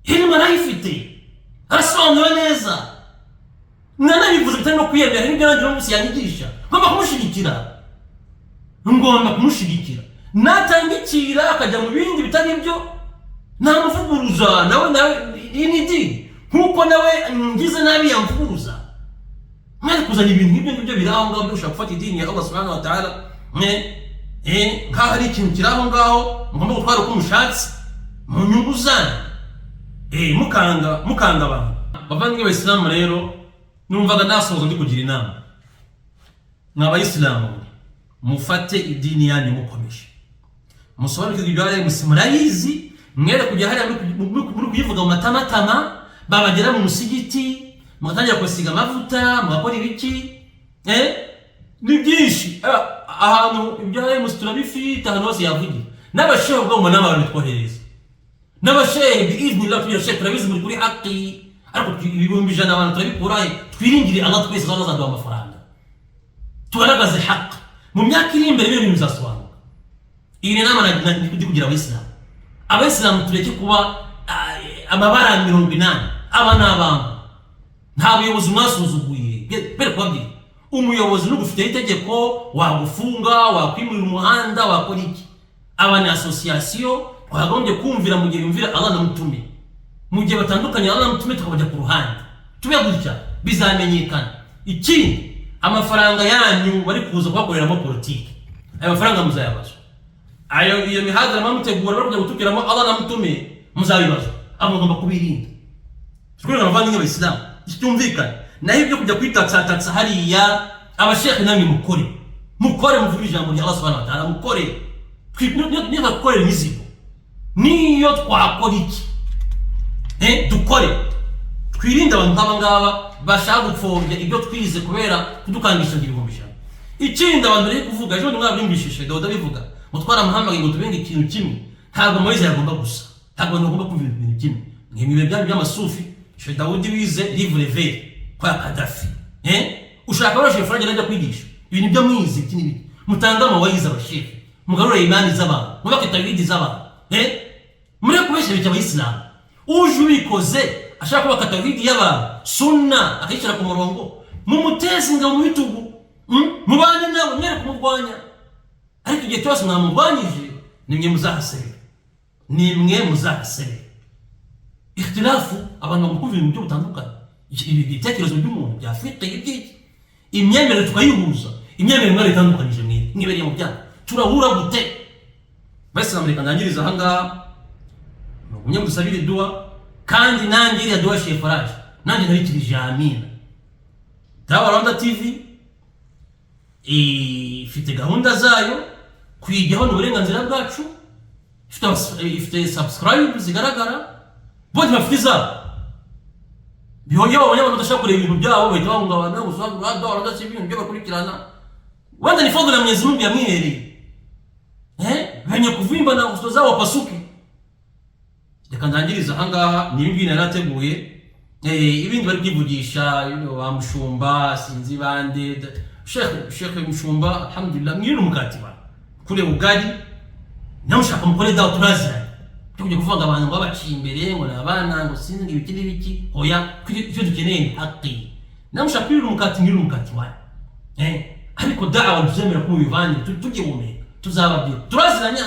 ilmu arayifite arasobanura neza nanabivuze bitari no kwiyemera n'ibyo nanjye n'umunsi yanyigisha ngomba kumushigikira natangikira akajya mu bindi bitari byo namuvuguruza nawe inidi nkuko nawe ngize nabi yamvuguruza mwari kuzana ibintu nk'ibyo ngibyo biri aho ngaho ushaka gufata idini ya Allah subhanahu wa ta'ala nk'aho ari ikintu kiri aho ngaho mugomba gutwara uko mushatse mu nyungu zanyu mukanga abantu bavandimwe b'Abayisilamu rero numvaga nasoza ndi kugira inama n'Abayisilamu mufate idini yanyu mukomeje musobanukirwe ibyo ari murayizi mwere kujya hariya muri kuyivuga mu matamatama babagera mu musigiti mugatangira kusiga amavuta mugakora ibiki ni byinshi ahantu ibyo ari turabifite ahantu hose yavugira n'abashehe ubwo mu nama bitwohereza n'abashehe biiznillah tujya turabizi muri kuri haki ariko ibihumbi 100 abantu turabikurahe twiringire Allah twese azaduha amafaranga tugaragaze haki mu myaka iri imbere ibintu bizasobanuka iyi ni nama ndi kugira Abayisilamu tureke kuba amabara 80 aba n'abantu nta buyobozi mwasuzuguye bere kwabye umuyobozi n'ugufite itegeko wagufunga wakwimurira umuhanda wakora iki aba ni association twagombye kumvira mu gihe yumvira Allah namutume mu gihe batandukanye Allah namutume tukabajya ku ruhande tubegutya bizamenyekana ikindi amafaranga yanyu bari kuza kwakoreramo politiki ayo mafaranga muzayabazwa ayo iyo mihadara mamutegura bari kujya gutukiramo Allah namutume muzabibazo amugomba kubirinda twirana abavandimwe b'Abayisilamu cyumvikana naho ibyo kujya kwitatsa hariya abashekhe namwe mukore muvuga ijambo rya Allah subhanahu wa ta'ala mukore niba gukorera imizigo niyo twakora iki dukore twirinde abantu nk'aba ngaba bashaka gupfobya ibyo twize kubera kudukangisha ibihumbi 100 ikindi abantu bari kuvuga ejo mwabirimbishije Dawuda bivuga mutwara amahanga ngo tubenge ikintu kimwe ntabwo Moise yagomba gusa ntabwo ngomba kumva ibintu kimwe nk'imibe by'amasufi Sheikh Dawudi wize livre vert kwa Kadafi ushaka rero Sheikh Faraja najya kwigisha ibintu byo mwize iki n'ibiki mutanga amawayiza abashefe mugarura imani z'abantu mubaka tawhidi z'abantu muri kubesha bicyo Abayisilamu uje ubikoze ashaka kubaka tawhidi y'abantu sunna akishyira ku murongo mumuteze ingabo mu bitugu mubane nawe mwere kumurwanya ariko igihe cyose mwamurwanyije nimwe muzahasebe ikhtilafu abantu bakumva ibintu byo bitandukanye ibi bitekerezo by'umuntu byafite ibyiki imyemerere tukayihuza imyemerere mwari itandukanyije mwibereye mu byaha turahura gute Abayisilamu reka ndangiriza aha ngaha mugumye mudusabire dua kandi nanjye iriya dua Sheikh Faraja nanjye narikirije amina Dawa Rwanda TV ifite gahunda zayo kwigaho n'uburenganzira bwacu ifite subscribe zigaragara bodi bafite zabo bihoye abanyamaguru badashaka kureba ibintu byabo bahita bahungabana gusa Dawa Rwanda TV ibintu byo bakurikirana wenda ni fadhila ya Mwenyezi Mungu yamwihereye venye kuvimba na uso zao pasuke reka ndangiriza aha ngaha ni ibintu narateguye ibindi bari kwivugisha bamushumba sinzi bande Sheikh Mushumba alhamdulillah mwiri umukatiba kure ugari namushaka mukore dawa turazira tujye kuvuga abantu ngo baciye imbere ngo nabana ngo sinzi ibiki n'ibiki oya cyo dukeneye ni haki namushaka kwiri umukati mwiri umukati wa ariko dawa tuzemera ko mubivanye tujye umeka tuzababwira turaziranya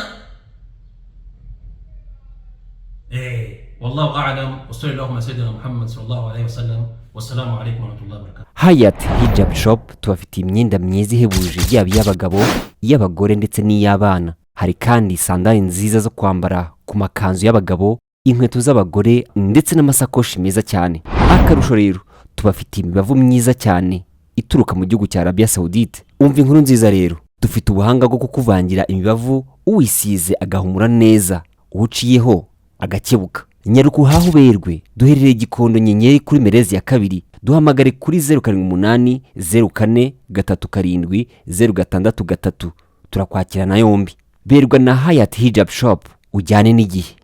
والله أعلم وصلى الله على سيدنا محمد صلى الله عليه وسلم والسلام عليكم ورحمة الله وبركاته. Hayat Hijab Shop tubafitiye imyenda myiza ihebuje yaba iy'abagabo iy'abagore ndetse n'iy'abana. Hari kandi sandali nziza zo kwambara ku makanzu y'abagabo, inkweto z'abagore ndetse n'amasakoshi meza cyane. Akarusho rero tubafitiye imibavu myiza cyane ituruka mu gihugu cya Arabia Saudite. Umva inkuru nziza rero, dufite ubuhanga bwo kukuvangira imibavu uwisize agahumura neza, uciyeho agakebuka. nyaruka uhahe uberwe. Duherereye Gikondo Nyenyeri kuri Merezi ya kabiri. Duhamagare kuri 078 04 37 063. Turakwakirana yombi. Berwa na Hayat Hijab Shop, ujyane n'igihe.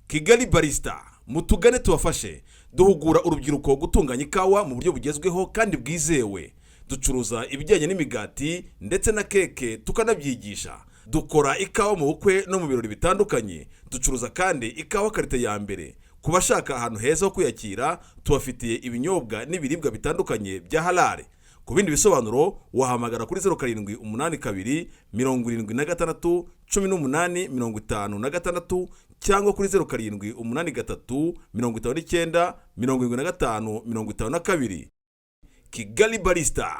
Kigali Barista, mutugane tubafashe. Duhugura urubyiruko gutunganya ikawa mu buryo bugezweho kandi bwizewe. Ducuruza ibijyanye n'imigati ndetse na keke tukanabyigisha. Dukora ikawa mu bukwe no mu birori bitandukanye. Ducuruza kandi ikawa karite ya mbere. Ku bashaka ahantu heza ho kuyakira, tubafitiye ibinyobwa n'ibiribwa bitandukanye bya halal. Ku bindi bisobanuro wahamagara kuri 0782 76 18 56 cyangwa kuri 0783 59 75 52. Kigali Barista.